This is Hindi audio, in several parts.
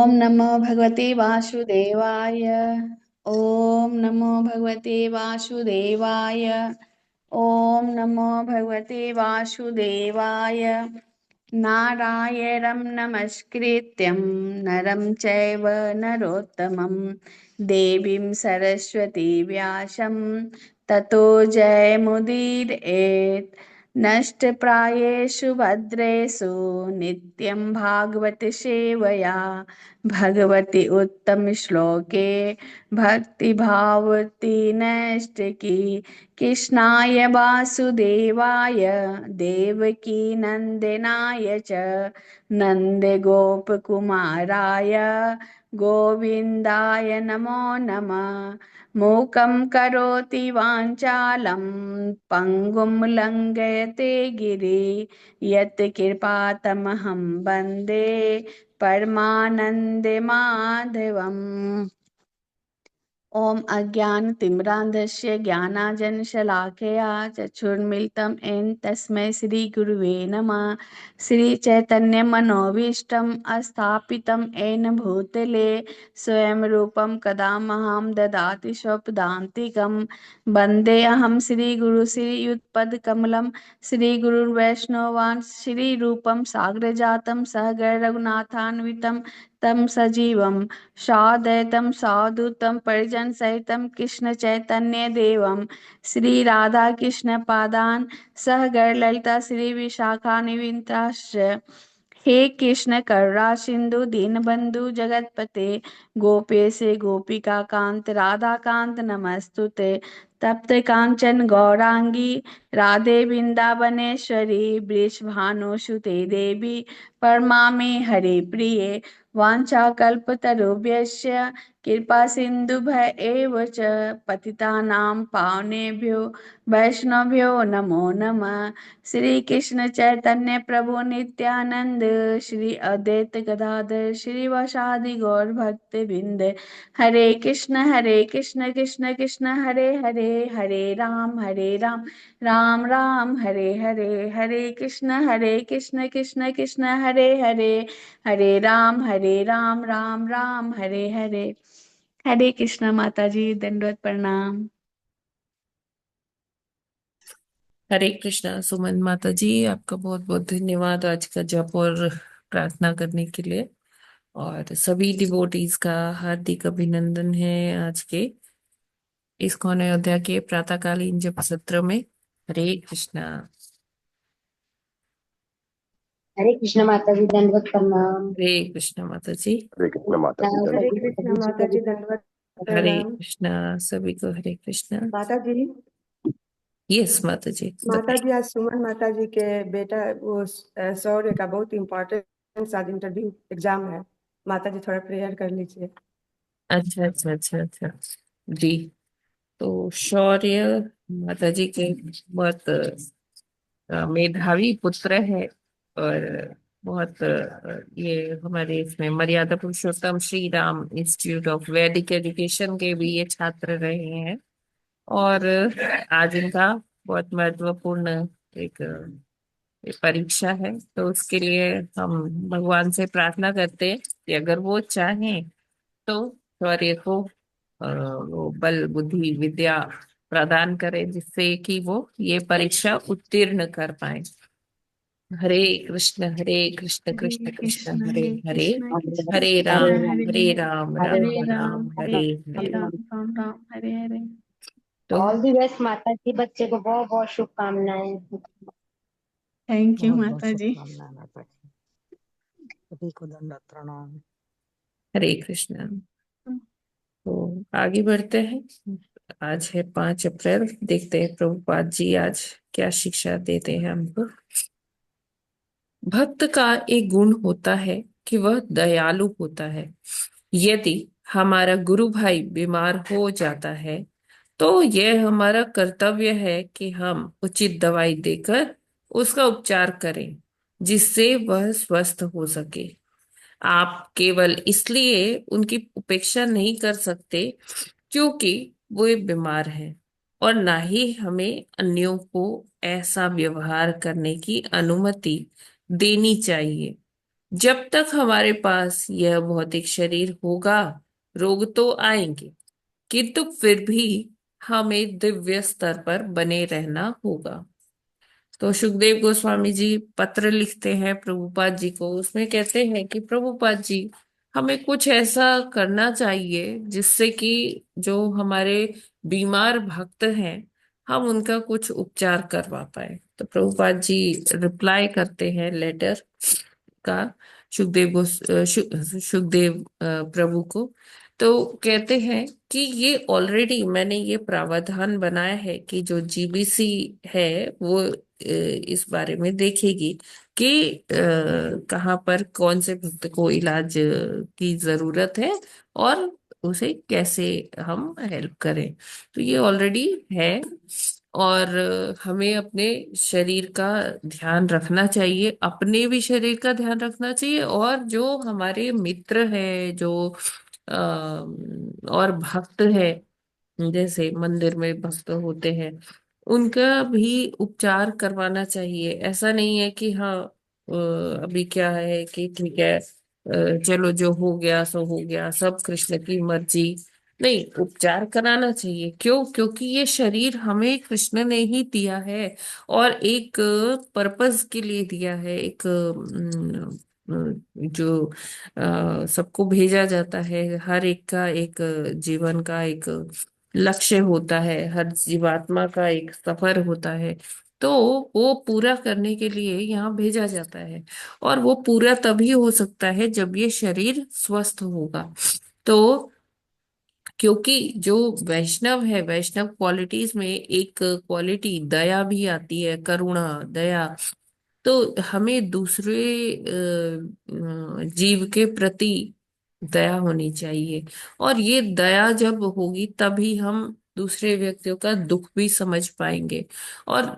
ओम नमो भगवते वासुदेवाय। ओम नमो भगवते वासुदेवाय। ओम नमो भगवते वासुदेवाय। नारायणं नमस्कृत्यं नरं चैव नरोत्तमं देवीं सरस्वती व्यासं ततो जयमुदीरयेत्। नष्टप्रायेषु भद्रेषु नित्यं भागवत सेवया भगवति उत्तमश्लोके भक्तिभावति नैष्टिकी। कृष्णाय वासुदेवाय देवकी नन्दनाय च नन्दगोपकुमाराय गोविन्दाय नमो नमः। मूकं करोति वाञ्छालं पङ्गुं लङ्घयते गिरि यत् कृपातमहं वन्दे परमानन्दमाधवम्। ओम अज्ञानतिमिरान्धस्य ज्ञानाञ्जनशलाकया चक्षुर्मिलितं येन तस्मै श्रीगुरुवे नमः। श्रीचैतन्यमनोभीष्टं स्थापितं येन भूतले स्वयं रूपं कदा मह्यं ददाति स्वपदान्तिकं। वन्देऽहं श्रीगुरुं श्रीयुतपदकमलं श्रीगुरुर्वैष्णवांश्च श्रीरूपं साग्रजातं सहगण रघुनाथान्वितं तं सजीवं साद्वैतं सावधूतं परिजनसहितं कृष्ण चैतन्य देवं श्री राधा कृष्ण पादान सह गण ललिता श्री विशाखान्विताश्च। हे कृष्ण करुणा सिंधु दीनबंधु जगतपते गोपेश गोपिका कांत राधा कांत नमस्तुते। तप्त कांचन गौरांगी राधे वृंदावनेश्वरी वृषभानुसुते देवी परमामे हरे प्रिये। वाञ्छाकल्पतरुभ्यश्च कृपा सिन्धुभ्य एव च पतितानां पावनेभ्यो वैष्णवभ्यो नमो नमः। श्री कृष्ण चैतन्य प्रभु नित्यानंद श्री अद्वैत गदाधर श्रीवासादि गौर भक्त बिंद। हरे कृष्ण कृष्ण कृष्ण हरे हरे हरे राम राम राम हरे हरे। हरे कृष्ण कृष्ण कृष्ण हरे हरे हरे राम राम हरे हरे। हरे कृष्णा माता जी, दंडवत प्रणाम। हरे कृष्णा सुमन माता जी, आपका बहुत बहुत धन्यवाद आज का जप और प्रार्थना करने के लिए। और सभी डिवोटीज का हार्दिक अभिनंदन है आज के इस्कॉन अयोध्या के प्रातःकालीन जप सत्र में। हरे कृष्णा। हरे कृष्ण माता जी, दंडवत प्रणाम। हरे कृष्णा माता जी। हरे कृष्ण माता जी हरे दंडवत कृष्णा प्रणाम। माता जी, दंडवत हरे प्रणाम। कृष्णा सभी को हरे कृष्णा। माता जी, यस माता जी। माता जी, आज सुमन माता जी के बेटा वो शौर्य का बहुत इम्पोर्टेंट आज इंटरव्यू एग्जाम है। माता जी थोड़ा प्रेयर कर लीजिए। अच्छा अच्छा अच्छा अच्छा जी। तो शौर्य माता जी के बहुत मेधावी पुत्र है। और बहुत ये हमारे इसमें मर्यादा पुरुषोत्तम श्री राम इंस्टीट्यूट ऑफ वैदिक एजुकेशन के भी ये छात्र रहे हैं। और आज इनका बहुत महत्वपूर्ण एक परीक्षा है, तो उसके लिए हम भगवान से प्रार्थना करते हैं कि अगर वो चाहें तो शौर्य को वो बल बुद्धि विद्या प्रदान करे जिससे कि वो ये परीक्षा उत्तीर्ण कर पाए। हरे कृष्ण कृष्ण हरे कृष्ण कृष्ण हरे हरे कृष्ण हरे कृष्ण हरे हरे राम राम हरे राम राम हरे हरे। राम हरे हरे। तो ऑल दी बेस्ट माता जी, बच्चे को बहुत बहुत शुभकामनाएं। थैंक यू बहुत बहुत माता जी। शुभकामनाएं माता जी। सभी को दंडवत प्रणाम। हरे कृष्ण। तो आगे बढ़ते हैं। आज है 5 अप्रैल। देखते हैं प्रभुपाद जी आज क्या शिक्षा देते हैं हमको। भक्त का एक गुण होता है कि वह दयालु होता है। यदि हमारा गुरु भाई बीमार हो जाता है तो यह हमारा कर्तव्य है कि हम उचित दवाई देकर उसका उपचार करें जिससे वह स्वस्थ हो सके। आप केवल इसलिए उनकी उपेक्षा नहीं कर सकते क्योंकि वो एक बीमार है, और ना ही हमें अन्यों को ऐसा व्यवहार करने की अनुमति देनी चाहिए। जब तक हमारे पास यह भौतिक शरीर होगा, रोग तो आएंगे, किंतु फिर भी हमें दिव्य स्तर पर बने रहना होगा। तो सुखदेव गोस्वामी जी पत्र लिखते हैं प्रभुपाद जी को, उसमें कहते हैं कि प्रभुपाद जी, हमें कुछ ऐसा करना चाहिए जिससे कि जो हमारे बीमार भक्त हैं, हम उनका कुछ उपचार करवा पाए। तो प्रभुपाद जी रिप्लाई करते हैं लेटर का सुखदेव प्रभु को। तो कहते हैं कि ये ऑलरेडी मैंने ये प्रावधान बनाया है कि जो जीबीसी है वो इस बारे में देखेगी कि कहाँ पर कौन से भक्त को इलाज की जरूरत है और उसे कैसे हम हेल्प करें। तो ये ऑलरेडी है, और हमें अपने शरीर का ध्यान रखना चाहिए, अपने भी शरीर का ध्यान रखना चाहिए, और जो हमारे मित्र हैं, जो और भक्त है, जैसे मंदिर में भक्त होते हैं, उनका भी उपचार करवाना चाहिए। ऐसा नहीं है कि हाँ अभी क्या है कि ठीक है, चलो जो हो गया सो हो गया, सब कृष्ण की मर्जी। नहीं, उपचार कराना चाहिए। क्यों? क्योंकि ये शरीर हमें कृष्ण ने ही दिया है, और एक पर्पस के लिए दिया है। एक जो सबको भेजा जाता है, हर एक का एक जीवन का एक लक्ष्य होता है, हर जीवात्मा का एक सफर होता है। तो वो पूरा करने के लिए यहाँ भेजा जाता है, और वो पूरा तभी हो सकता है जब ये शरीर स्वस्थ होगा। तो क्योंकि जो वैष्णव है, वैष्णव क्वालिटीज में एक क्वालिटी दया भी आती है, करुणा, दया। तो हमें दूसरे जीव के प्रति दया होनी चाहिए, और ये दया जब होगी तभी हम दूसरे व्यक्तियों का दुख भी समझ पाएंगे। और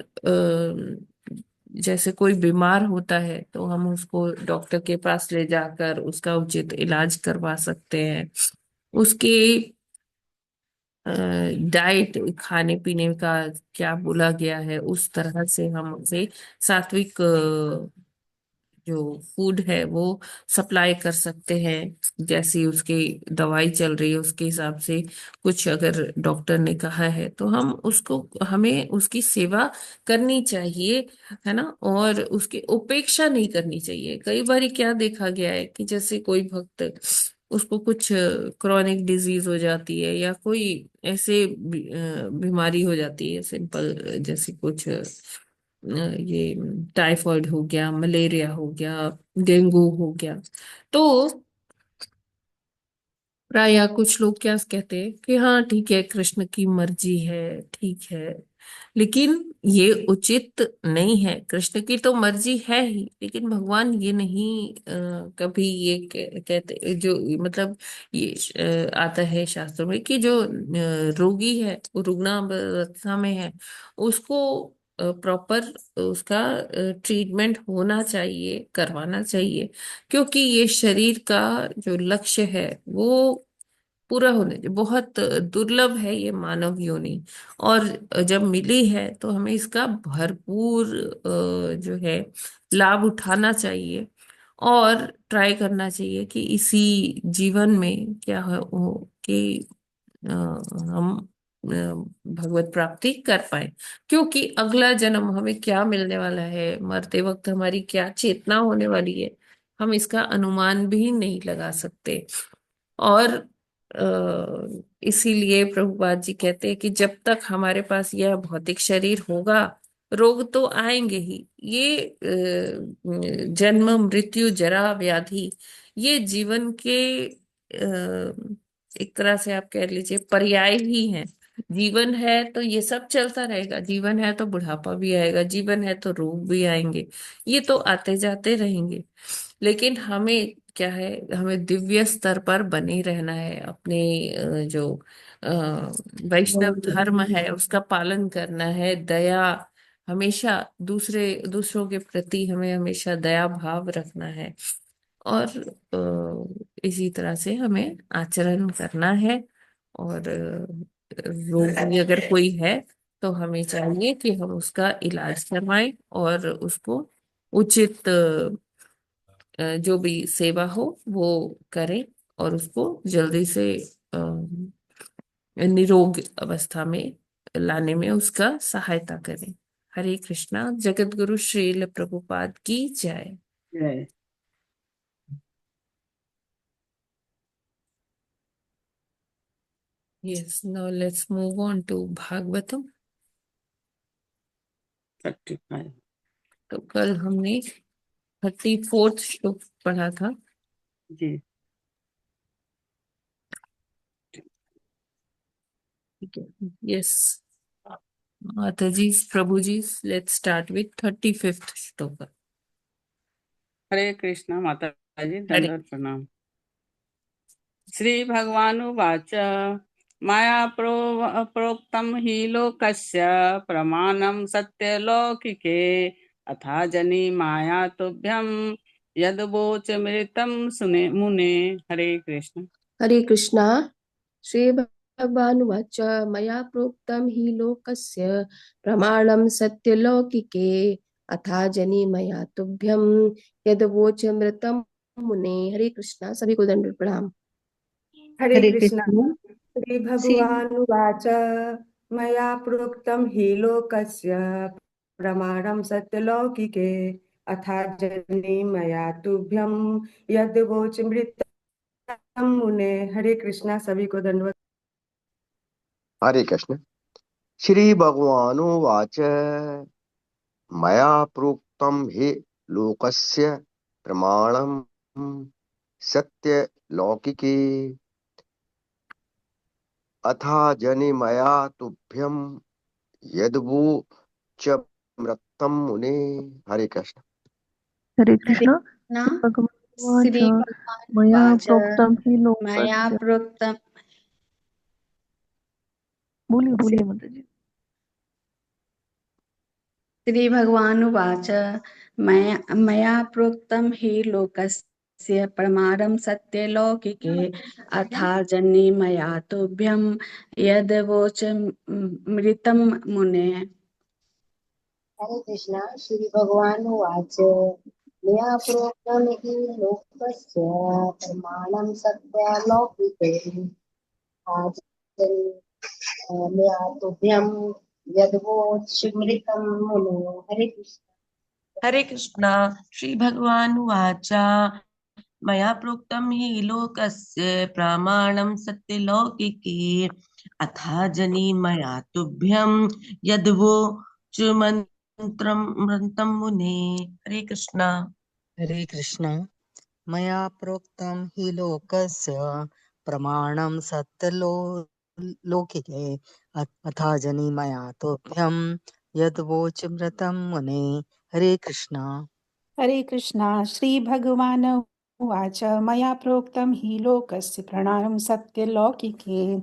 जैसे कोई बीमार होता है तो हम उसको डॉक्टर के पास ले जाकर उसका उचित इलाज करवा सकते हैं। उसके डाइट, खाने पीने का क्या बोला गया है, उस तरह से हम उसे सात्विक जो फूड है वो सप्लाई कर सकते हैं। जैसी उसकी दवाई चल रही है उसके हिसाब से, कुछ अगर डॉक्टर ने कहा है तो हम उसको, हमें उसकी सेवा करनी चाहिए, है ना। और उसकी उपेक्षा नहीं करनी चाहिए। कई बार क्या देखा गया है कि जैसे कोई भक्त, उसको कुछ क्रॉनिक डिजीज हो जाती है, या कोई ऐसे बीमारी हो जाती है सिंपल, जैसे कुछ ये टाइफाइड हो गया, मलेरिया हो गया, डेंगू हो गया। तो प्राय कुछ लोग क्या कहते हैं कि हाँ ठीक है, कृष्ण की मर्जी है, ठीक है। लेकिन ये उचित नहीं है। कृष्ण की तो मर्जी है ही, लेकिन भगवान ये नहीं कभी ये कहते, जो मतलब ये आता है शास्त्रों में कि जो रोगी है, वो रुग्णावस्था में है, उसको प्रॉपर उसका ट्रीटमेंट होना चाहिए, करवाना चाहिए। क्योंकि ये शरीर का जो लक्ष्य है वो पूरा होने बहुत दुर्लभ है, ये मानव योनि। और जब मिली है तो हमें इसका भरपूर जो है लाभ उठाना चाहिए, और ट्राई करना चाहिए कि इसी जीवन में क्या है वो कि हम भगवत प्राप्ति कर पाए। क्योंकि अगला जन्म हमें क्या मिलने वाला है, मरते वक्त हमारी क्या चेतना होने वाली है, हम इसका अनुमान भी नहीं लगा सकते। और इसीलिए प्रभुपाद जी कहते हैं कि जब तक हमारे पास यह भौतिक शरीर होगा, रोग तो आएंगे ही। ये जन्म, मृत्यु, जरा, व्याधि, ये जीवन के एक तरह से आप कह लीजिए पर्याय ही हैं। जीवन है तो ये सब चलता रहेगा, जीवन है तो बुढ़ापा भी आएगा, जीवन है तो रोग भी आएंगे, ये तो आते जाते रहेंगे। लेकिन हमें क्या है, हमें दिव्य स्तर पर बने रहना है। अपने जो अ, वैष्णव धर्म है उसका पालन करना है। दया, हमेशा दूसरों के प्रति हमें हमेशा दया भाव रखना है, और इसी तरह से हमें आचरण करना है। और रोगी अगर कोई है तो हमें चाहिए कि हम उसका इलाज करवाएं, और उसको उचित जो भी सेवा हो वो करें और उसको जल्दी से निरोग अवस्था में लाने में उसका सहायता करें। हरे कृष्णा। जगत गुरु श्रील प्रभुपाद की जय। जय। Yes, now let's move on to Bhagavatam. 35। तो कल हमने 34th श्लोक पढ़ा था। जी। ठीक है। यस माता जी, प्रभु जी, लेट्स स्टार्ट विथ 35th श्लोक। हरे कृष्णा माता जी, हरे। दंडवत प्रणाम। श्री भगवानुवाच माया प्रोक्तं हि लोकस्य प्रमाणं सत्यलौकिके अथा जनि माया तुभ्यं यद्वोचमृतं सुने मुने। हरे कृष्ण। हरे कृष्णा। श्रीभगवानुवाच मया प्रोक्तं हि लोकस्य प्रमाणं सत्यलौकिके अथा जनि मया तुभ्यं यदवोचमृतं मुने। हरे कृष्णा। सभी को दंड प्रणाम। हरे हरे कृष्णा। कृष्ण। श्री श्री भगवानुवाच मया प्रोक्तं हि लोकस्य प्रमाणं सत्यलौकिके अथा जनि मया तुभ्यं यद्वोचमृतं मुने। हरे कृष्णा। सभी को दंडवत। हरे कृष्ण। श्री भगवानुवाच मया प्रोक्तं हि लोकस्य प्रमाणं सत्यलौकिके अथा जनिमया तुभ्यं यद्वोचमृतं मुने। हरे कृष्ण। हरे हरे कृष्ण। कृष्णा। भगवानुवाच श्री मया भगवानुवाच प्रोक्तं हि मया लोकस्य। प्रोक्तं बोलिए बोलिए माता जी। श्री भगवानुवाच मया प्रोक्तं हि लोकस्य प्रमाणं सत्यलौकिके अथा जनि मया तुभ्यं यद्वोचमृतं मुने। हरे कृष्णा। श्री भगवानुवाच मया प्रोक्तं हि लोकस्य प्रमाणं सत्यलौकिके मया तुभ्यं यद्वोचमृतं मुने। हरे कृष्ण। हरे कृष्णा। श्री भगवानुवाच मया प्रोक्तं हि लोकस्य प्रमाणं सत्यलौकिके अथा जनि मया तुभ्यं यद्वोचमन्त्रं मुने। हरे कृष्णा। हरे कृष्ण। मया प्रोक्तं हि लोकस्य प्रमाणं सत्यलौकिके अथा जनिमया तोभ्यं यद्वोचमृतं मुने। हरे कृष्ण। हरे कृष्णा। श्री भगवान उवाच मया प्रोक्तं हि लोकस्य प्रमाणं सत्यलौकिके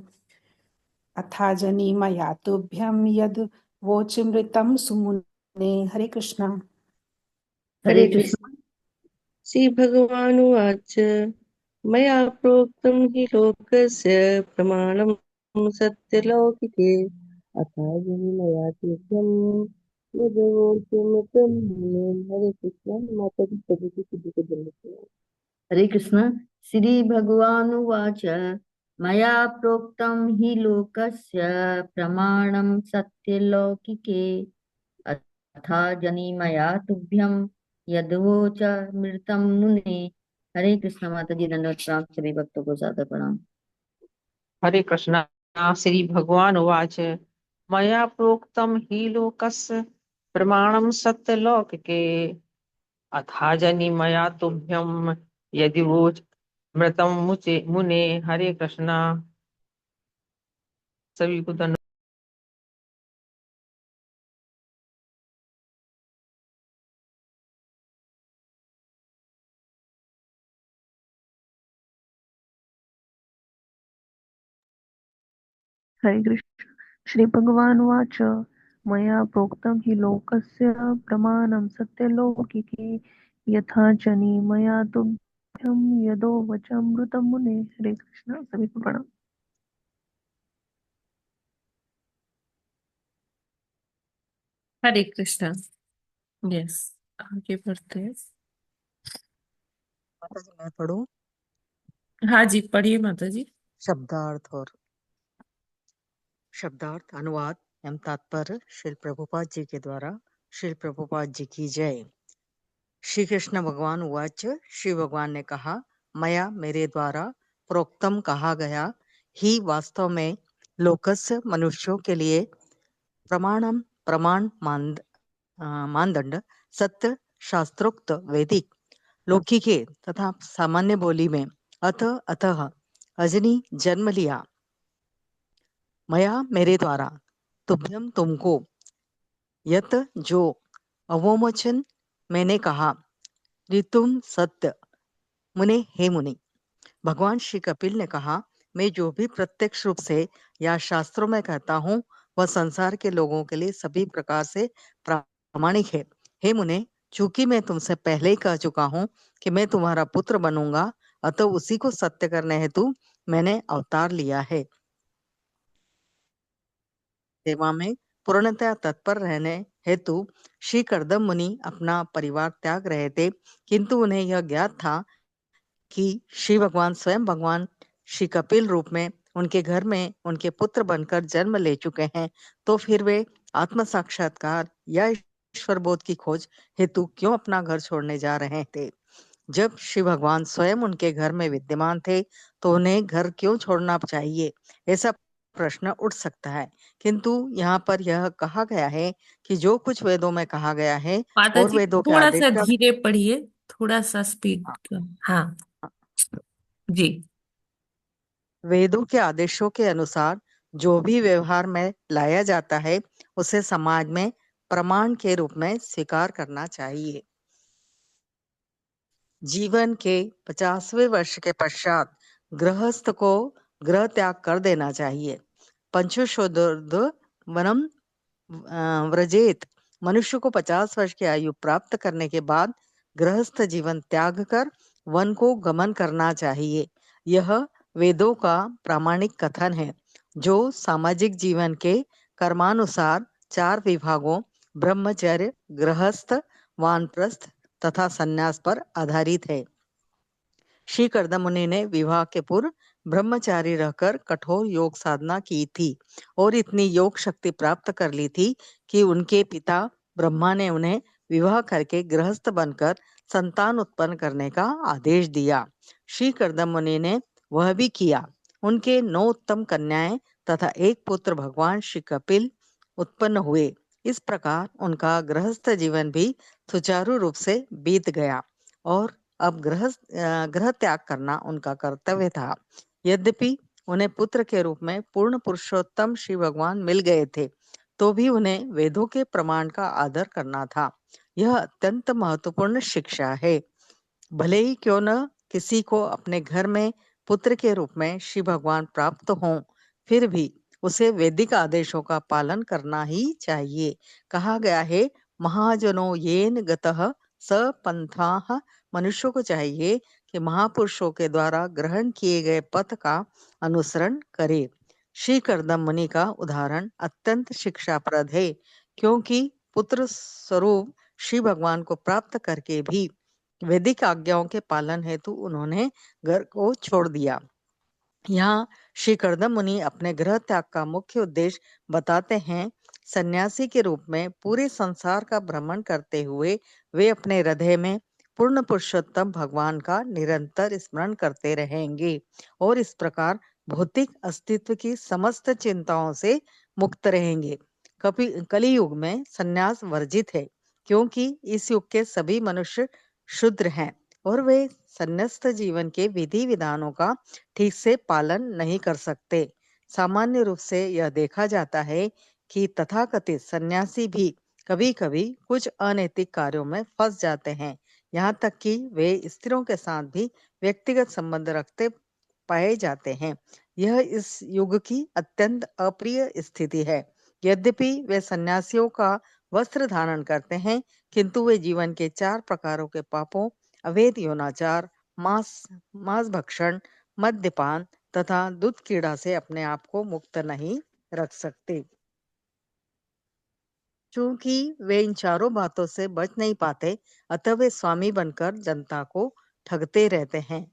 अथा जनि मया तुभ्यं यद् वोचमृतं सुमुने। हरे कृष्णा। हरे हरे कृष्ण। कृष्ण। श्री भगवानुवाच मया प्रोक्तं हि लोकस्य प्रमाणं सत्यलौकिके अथा मया तुभ्यं यद्वोचमृतं मुने। हरे कृष्ण। माता जी सभी की सिद्धि को जन्म दिया। हरे कृष्ण। श्री भगवानुवाच मया प्रोक्तं हि लोकस्य प्रमाणं सत्यलौकिके अथा जनिमया तुभ्यं यद्वोचमृतं मुने। हरे कृष्ण। माता जी दंडवत प्रणाम। सभी भक्तों को सादर प्रणाम। हरे कृष्णा। श्री भगवान उवाच मया प्रोक्तं हि लोकस्य प्रमाणं सत्यलौकिके अथा जनि मया तुभ्यं यदिवोचमृतं मुने। हरे कृष्णा। सभी को धन्यवाद। हरे कृष्ण। श्री भगवानुवाच मया प्रोक्तं हि लोकस्य प्रमाणं सत्यलौकिके यथा जनि मया तुभ्यं यदोवचमृतं मुने। हरे कृष्ण। सभी को प्रणाम। हरे कृष्णा। यस आगे बढ़ते हैं। माता जी मैं पढ़ूं? हाँ जी, पढ़िए माता जी। शब्दार्थ अनुवाद एवं तात्पर्य श्री प्रभुपाद जी के द्वारा। श्री प्रभुपाद जी की जय। श्री कृष्ण भगवान उवाच। श्री भगवान ने कहा, मया मेरे द्वारा प्रोक्तम कहा गया ही वास्तव में लोकस्य मनुष्यों के लिए प्रमाण मानदंड सत्य शास्त्रोक्त वैदिक लौकिके तथा सामान्य बोली में अतः अजनी जन्म लिया। मया मेरे द्वारा तुभ्यम तुमको यत जो अवोमोचन मैंने कहा ऋतुम सत्य मुने हे मुनि। भगवान श्री कपिल ने कहा, मैं जो भी प्रत्यक्ष रूप से या शास्त्रों में कहता हूँ वह संसार के लोगों के लिए सभी प्रकार से प्रामाणिक है। हे मुने, चूंकि मैं तुमसे पहले ही कह चुका हूँ कि मैं तुम्हारा पुत्र बनूंगा, अतः उसी को सत्य करने हेतु मैंने अवतार लिया है। सेवा में पूर्णतया तत्पर रहने हेतु श्री कर्दम मुनि अपना परिवार त्याग रहे थे, किंतु उन्हें यह ज्ञात था कि श्री भगवान स्वयं भगवान श्री कपिल रूप में उनके घर में उनके पुत्र बनकर जन्म ले चुके हैं, तो फिर वे आत्म साक्षात्कार या ईश्वर बोध की खोज हेतु क्यों अपना घर छोड़ने जा रहे थे। जब श्री भगवान स्वयं उनके घर में विद्यमान थे तो उन्हें घर क्यों छोड़ना चाहिए, ऐसा प्रश्न उठ सकता है। किंतु यहाँ पर यह कहा गया है कि जो कुछ वेदों में कहा गया है माता और जी वेदों के थोड़ा आदेश सा का धीरे पढ़िए, थोड़ा सा स्पीड कम। हाँ जी। वेदों के आदेशों के अनुसार जो भी व्यवहार में लाया जाता है उसे समाज में प्रमाण के रूप में स्वीकार करना चाहिए। जीवन के 50वें वर्ष के पश्चात गृहस्थ को गृह त्याग कर देना चाहिए। पंचुषोर्ध्व वनम व्रजेत। मनुष्य को 50 वर्ष की आयु प्राप्त करने के बाद गृहस्थ जीवन त्याग कर वन को गमन करना चाहिए। यह वेदों का प्रामाणिक कथन है, जो सामाजिक जीवन के कर्मानुसार 4 विभागों ब्रह्मचर्य, गृहस्थ, वानप्रस्थ तथा संन्यास पर आधारित है। श्री कर्दम मुनि ने विवाह के पूर्व ब्रह्मचारी रहकर कठोर योग साधना की थी और इतनी योग शक्ति प्राप्त कर ली थी कि उनके पिता ब्रह्मा ने उन्हें विवाह करके गृहस्थ बनकर संतान उत्पन्न करने का आदेश दिया। श्री कर्दम मुनि ने वह भी किया। उनके 9 उत्तम कन्याएं तथा एक पुत्र भगवान श्री कपिल उत्पन्न हुए। इस प्रकार उनका गृहस्थ जीवन भी सुचारू रूप से बीत गया और अब ग्रह त्याग करना उनका कर्तव्य था। यद्यपि उन्हें पुत्र के रूप में पूर्ण पुरुषोत्तम श्री भगवान मिल गए थे, तो भी उन्हें वेदों के प्रमाण का आदर करना था। यह अत्यंत महत्वपूर्ण शिक्षा है। भले ही क्यों न किसी को अपने घर में पुत्र के रूप में श्री भगवान प्राप्त हों, फिर भी उसे वैदिक आदेशों का पालन करना ही चाहिए। कहा गया है, महाजनो येन गतः स पंथाः। मनुष्यों को चाहिए कि महापुरुषों के द्वारा ग्रहण किए गए पथ का अनुसरण करे। श्री कर्दम मुनि का उदाहरण अत्यंत शिक्षाप्रद है, क्योंकि पुत्र स्वरूप श्री भगवान को प्राप्त करके भी वैदिक आज्ञाओं के पालन हेतु उन्होंने घर को छोड़ दिया। यहाँ श्री कर्दम मुनि अपने गृह त्याग का मुख्य उद्देश्य बताते हैं। सन्यासी के रूप में पूरे संसार का भ्रमण करते हुए वे अपने हृदय में पूर्ण पुरुषोत्तम भगवान का निरंतर स्मरण करते रहेंगे और इस प्रकार भौतिक अस्तित्व की समस्त चिंताओं से मुक्त रहेंगे। कलियुग में सन्यास वर्जित है, क्योंकि इस युग के सभी मनुष्य शूद्र हैं और वे संन्यास्त जीवन के विधि विधानों का ठीक से पालन नहीं कर सकते। सामान्य रूप से यह देखा जाता है कि तथाकथित सन्यासी भी कभी-कभी कुछ अनैतिक कार्यों में फंस जाते हैं, यहाँ तक कि वे स्त्रियों के साथ भी व्यक्तिगत संबंध रखते पाए जाते हैं। यह इस युग की अत्यंत अप्रिय स्थिति है। यद्यपि वे सन्यासियों का वस्त्र धारण करते हैं, किंतु वे जीवन के 4 प्रकारों के पापों अवैध यौनाचार, मांस भक्षण, मद्यपान तथा दूध कीड़ा से अपने आप को मुक्त नहीं रख सकते। चूंकि वे इन चारों बातों से बच नहीं पाते, अतः वे स्वामी बनकर जनता को ठगते रहते हैं।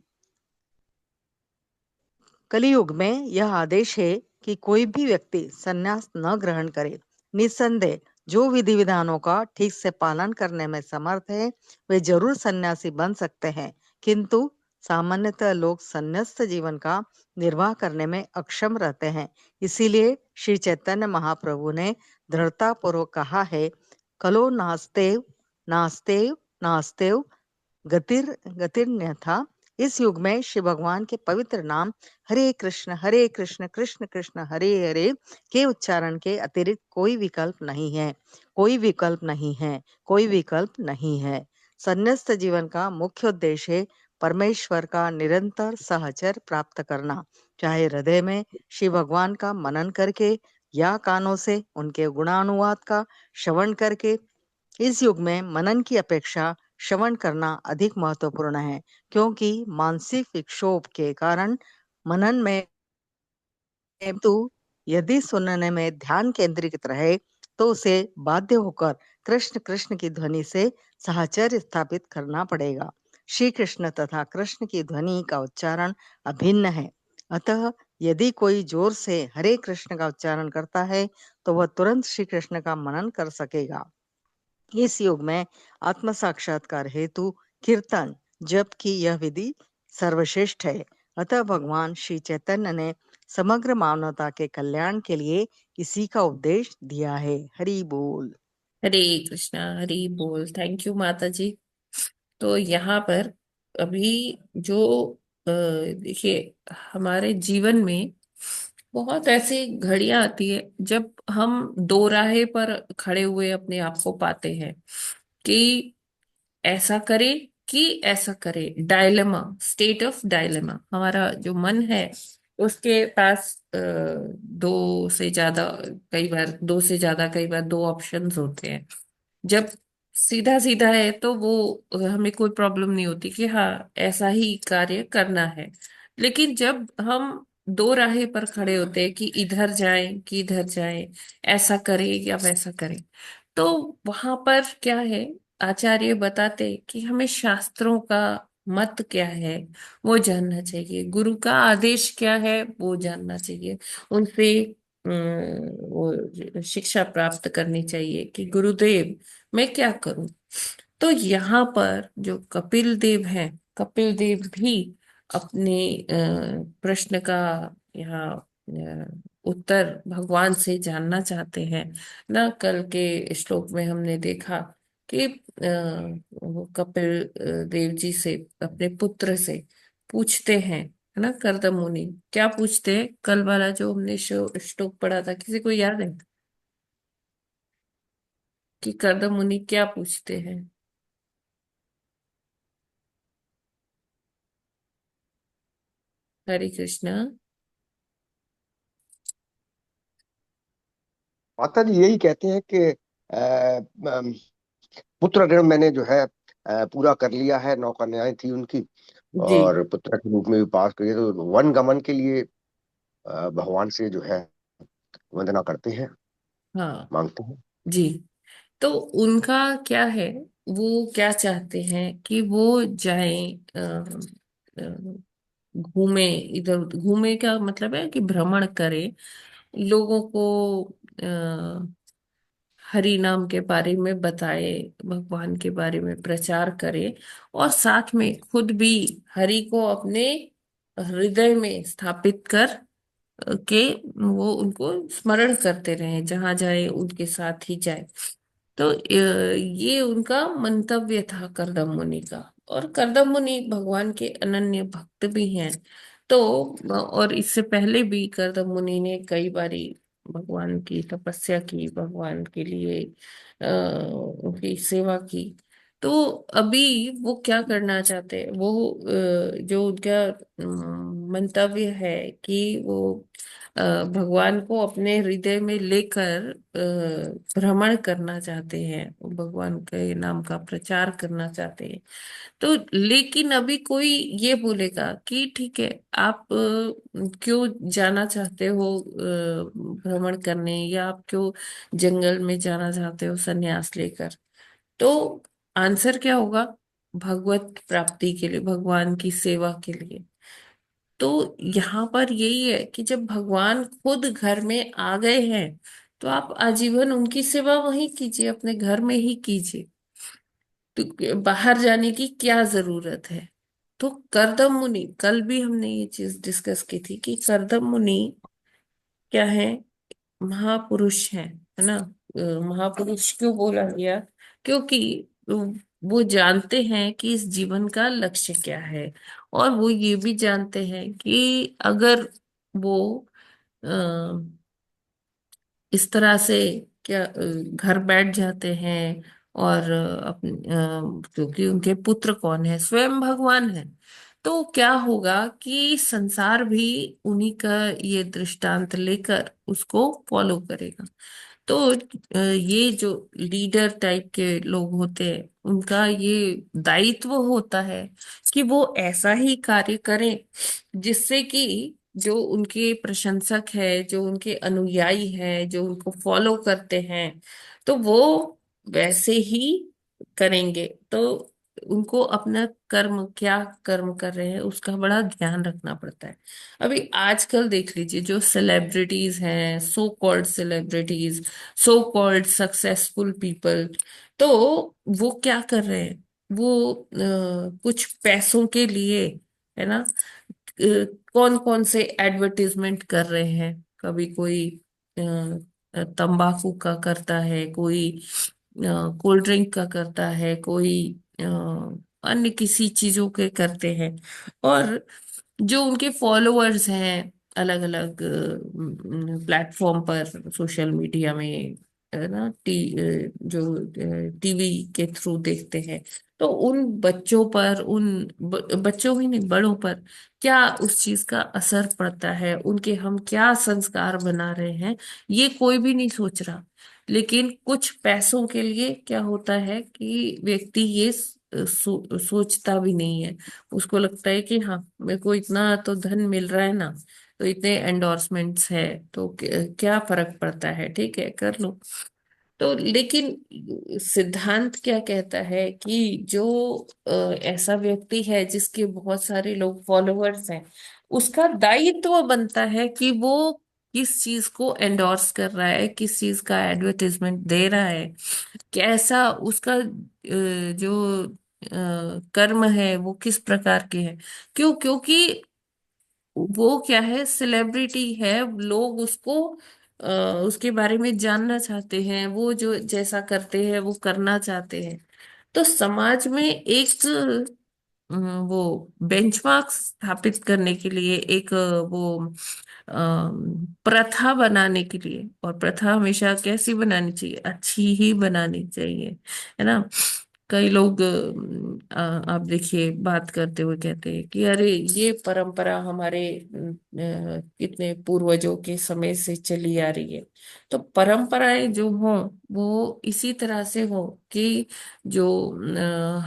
कलियुग में यह आदेश है कि कोई भी व्यक्ति संन्यास न ग्रहण करे। निस्संदेह जो विधि विधानों का ठीक से पालन करने में समर्थ है वे जरूर सन्यासी बन सकते हैं, किंतु सामान्यतः लोग संन्यास्त जीवन का निर्वाह करने में अक्षम रहते हैं। इसीलिए श्री चैतन्य महाप्रभु ने दृढ़ता पूर्वक कहा है, कलो नास्तेव नास्तेव नास्तेव गतिर गतिर्न्यथा। इस युग में श्री भगवान के पवित्र नाम हरे कृष्ण कृष्ण कृष्ण हरे हरे के उच्चारण के अतिरिक्त कोई विकल्प नहीं है, कोई विकल्प नहीं है, कोई विकल्प नहीं है। संन्यास्त जीवन का मुख्य उद्देश्य है परमेश्वर का निरंतर सहचर प्राप्त करना, चाहे हृदय में श्री भगवान का मनन करके या कानों से उनके गुणानुवाद का श्रवण करके। इस युग में मनन की अपेक्षा श्रवण करना अधिक महत्वपूर्ण है, क्योंकि मानसिक विक्षोभ के कारण मनन में तो यदि सुनने में ध्यान केंद्रित रहे तो उसे बाध्य होकर कृष्ण कृष्ण की ध्वनि से साहचर्य स्थापित करना पड़ेगा। श्री कृष्ण तथा कृष्ण की ध्वनि का उच्चारण अभिन्न है, अतः यदि कोई जोर से हरे कृष्ण का उच्चारण करता है तो वह तुरंत श्री कृष्ण का मनन कर सकेगा। इस युग में आत्म साक्षात्कार हेतु कीर्तन जप की यह विधि सर्वश्रेष्ठ है। अतः भगवान श्री चैतन्य ने समग्र मानवता के कल्याण के लिए इसी का उपदेश दिया है। हरि बोल। हरे कृष्णा, हरि बोल। थैंक यू माता जी। तो यहाँ पर अभी जो देखिए, हमारे जीवन में बहुत ऐसी घड़ियां आती है जब हम दो राहे पर खड़े हुए अपने आप को पाते हैं कि ऐसा करे कि ऐसा करे। Dilemma, state of dilemma. हमारा जो मन है उसके पास दो से ज्यादा, कई बार दो से ज्यादा, कई बार दो ऑप्शंस होते हैं। जब सीधा सीधा है तो वो हमें कोई प्रॉब्लम नहीं होती कि हाँ ऐसा ही कार्य करना है। लेकिन जब हम दो राहे पर खड़े होते हैं कि इधर जाएं कि इधर जाएं, ऐसा करें या वैसा करें, तो वहां पर क्या है, आचार्य बताते हैं कि हमें शास्त्रों का मत क्या है वो जानना चाहिए, गुरु का आदेश क्या है वो जानना चाहिए, उनसे वो शिक्षा प्राप्त करनी चाहिए कि गुरुदेव मैं क्या करूं। तो यहाँ पर जो कपिल देव हैं, कपिल देव भी अपने प्रश्न का यहाँ उत्तर भगवान से जानना चाहते हैं ना। कल के श्लोक में हमने देखा कि वो कपिल देव जी से, अपने पुत्र से पूछते हैं, है ना। कर्दम मुनि क्या पूछते हैं, कल वाला जो हमने श्लोक पढ़ा था, किसी को याद है कि कर्दम मुनि क्या पूछते हैं? हरे कृष्णा। माता जी यही कहते हैं कि पुत्र ऋण मैंने जो है पूरा कर लिया है, 9 कन्याएं थी उनकी, जी और पुत्र के रूप में भी पास कर लिया, तो वन गमन के लिए भगवान से जो है वंदना करते हैं, हाँ मांगते हैं। जी। तो उनका क्या है, वो क्या चाहते हैं कि वो जाएं, घूमे, इधर घूमे का मतलब है कि भ्रमण करें, लोगों को हरि नाम के बारे में बताए, भगवान के बारे में प्रचार करे, और साथ में खुद भी हरि को अपने हृदय में स्थापित कर के वो उनको स्मरण करते रहे, जहां जाए उनके साथ ही जाए। तो ये उनका मंतव्य था करदम मुनि का। और करदम मुनि भगवान के अनन्य भक्त भी हैं। तो और इससे पहले भी करदम मुनि ने कई बारी भगवान की तपस्या की, भगवान के लिए उनकी सेवा की। तो अभी वो क्या करना चाहते हैं, वो जो उनका मंतव्य है कि वो भगवान को अपने हृदय में लेकर भ्रमण करना चाहते हैं, भगवान के नाम का प्रचार करना चाहते हैं। तो लेकिन अभी कोई ये बोलेगा कि ठीक है, आप क्यों जाना चाहते हो भ्रमण करने, या आप क्यों जंगल में जाना चाहते हो संन्यास लेकर? तो आंसर क्या होगा? भगवत प्राप्ति के लिए, भगवान की सेवा के लिए। तो यहाँ पर यही है कि जब भगवान खुद घर में आ गए हैं तो आप आजीवन उनकी सेवा वहीं कीजिए, अपने घर में ही कीजिए। तो बाहर जाने की क्या जरूरत है। तो करदम मुनि, कल भी हमने ये चीज डिस्कस की थी कि करदम मुनि क्या है, महापुरुष है ना। महापुरुष क्यों बोला गया, क्योंकि वो जानते हैं कि इस जीवन का लक्ष्य क्या है, और वो ये भी जानते हैं कि अगर वो इस तरह से क्या घर बैठ जाते हैं, और अपने क्योंकि उनके पुत्र कौन है, स्वयं भगवान है, तो क्या होगा कि संसार भी उन्हीं का ये दृष्टांत लेकर उसको फॉलो करेगा। तो ये जो लीडर टाइप के लोग होते हैं उनका ये दायित्व होता है कि वो ऐसा ही कार्य करें जिससे कि जो उनके प्रशंसक है, जो उनके अनुयायी है, जो उनको फॉलो करते हैं, तो वो वैसे ही करेंगे। तो उनको अपना कर्म, क्या कर्म कर रहे हैं उसका बड़ा ध्यान रखना पड़ता है। अभी आजकल देख लीजिए जो सेलिब्रिटीज हैं, so called celebrities, so called successful people, तो वो क्या कर रहे हैं, वो कुछ पैसों के लिए, है ना, कौन कौन से एडवर्टीजमेंट कर रहे हैं। कभी कोई तंबाकू का करता है, कोई कोल्ड ड्रिंक का करता है, कोई अ, अन्य किसी चीजों के करते हैं। और जो उनके फॉलोअर्स हैं अलग अलग प्लेटफॉर्म पर, सोशल मीडिया में, है ना, जो टीवी के थ्रू देखते हैं, तो उन बच्चों पर, बच्चों ही नहीं बड़ों पर क्या उस चीज का असर पड़ता है, उनके हम क्या संस्कार बना रहे हैं, ये कोई भी नहीं सोच रहा। लेकिन कुछ पैसों के लिए क्या होता है कि व्यक्ति ये सोचता भी नहीं है। उसको लगता है कि हाँ, मेरे को इतना तो धन मिल रहा है ना, तो इतने एंडोर्समेंट्स है, तो क्या फर्क पड़ता है, ठीक है कर लो। तो लेकिन सिद्धांत क्या कहता है कि जो ऐसा व्यक्ति है जिसके बहुत सारे लोग फॉलोअर्स हैं, उसका दायित्व बनता है कि वो किस चीज को एंडोर्स कर रहा है, किस चीज का एडवर्टाइजमेंट दे रहा है, कैसा उसका जो कर्म है वो किस प्रकार के है। क्यों? क्योंकि वो क्या है, सेलिब्रिटी है, लोग उसको अ, उसके बारे में जानना चाहते हैं, वो जो जैसा करते हैं वो करना चाहते हैं। तो समाज में एक वो बेंचमार्क स्थापित करने के लिए, एक वो प्रथा बनाने के लिए, और प्रथा हमेशा कैसी बनानी चाहिए, अच्छी ही बनानी चाहिए, है ना। कई लोग आप देखिए बात करते हुए कहते हैं कि अरे ये परंपरा हमारे कितने पूर्वजों के समय से चली आ रही है। तो परंपराएं जो हों वो इसी तरह से हो कि जो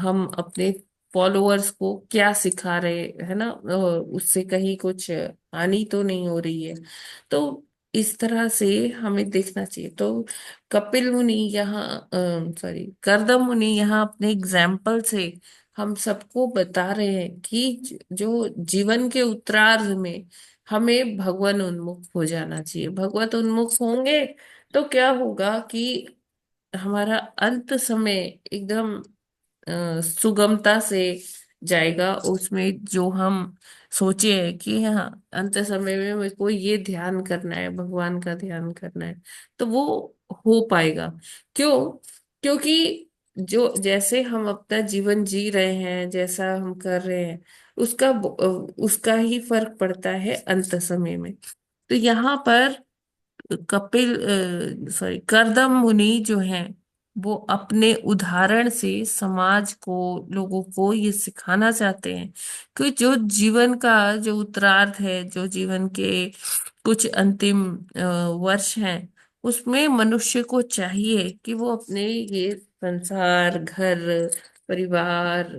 हम अपने फॉलोअर्स को क्या सिखा रहे, है ना, उससे कहीं कुछ हानि तो नहीं हो रही है। तो इस तरह से हमें देखना चाहिए। तो कपिल मुनि यहाँ, सॉरी, करदम मुनि यहाँ अपने एग्जाम्पल से हम सबको बता रहे हैं कि जो जीवन के उत्तरार्ध में हमें भगवान उन्मुख हो जाना चाहिए। भगवत उन्मुख होंगे तो क्या होगा कि हमारा अंत समय एकदम सुगमता से जाएगा। उसमें जो हम सोचे है कि हाँ, अंत समय में मेरे को ये ध्यान करना है, भगवान का ध्यान करना है, तो वो हो पाएगा। क्यों? क्योंकि जो जैसे हम अपना जीवन जी रहे हैं, जैसा हम कर रहे हैं, उसका ही फर्क पड़ता है अंत समय में। तो यहाँ पर कपिल, सॉरी, करदम मुनि जो हैं, वो अपने उदाहरण से समाज को, लोगों को ये सिखाना चाहते हैं कि जो जीवन का जो उत्तरार्ध है, जो जीवन के कुछ अंतिम वर्ष हैं, उसमें मनुष्य को चाहिए कि वो अपने ये संसार, घर, परिवार,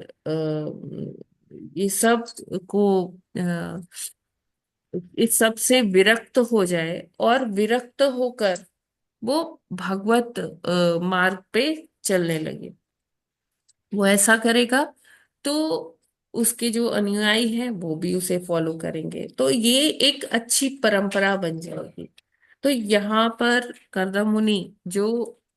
ये सब को इस सब से विरक्त हो जाए, और विरक्त होकर वो भगवत मार्ग पे चलने लगे। वो ऐसा करेगा तो उसके जो अनुयायी हैं वो भी उसे फॉलो करेंगे, तो ये एक अच्छी परंपरा बन जाएगी। तो यहाँ पर कर्दम मुनि जो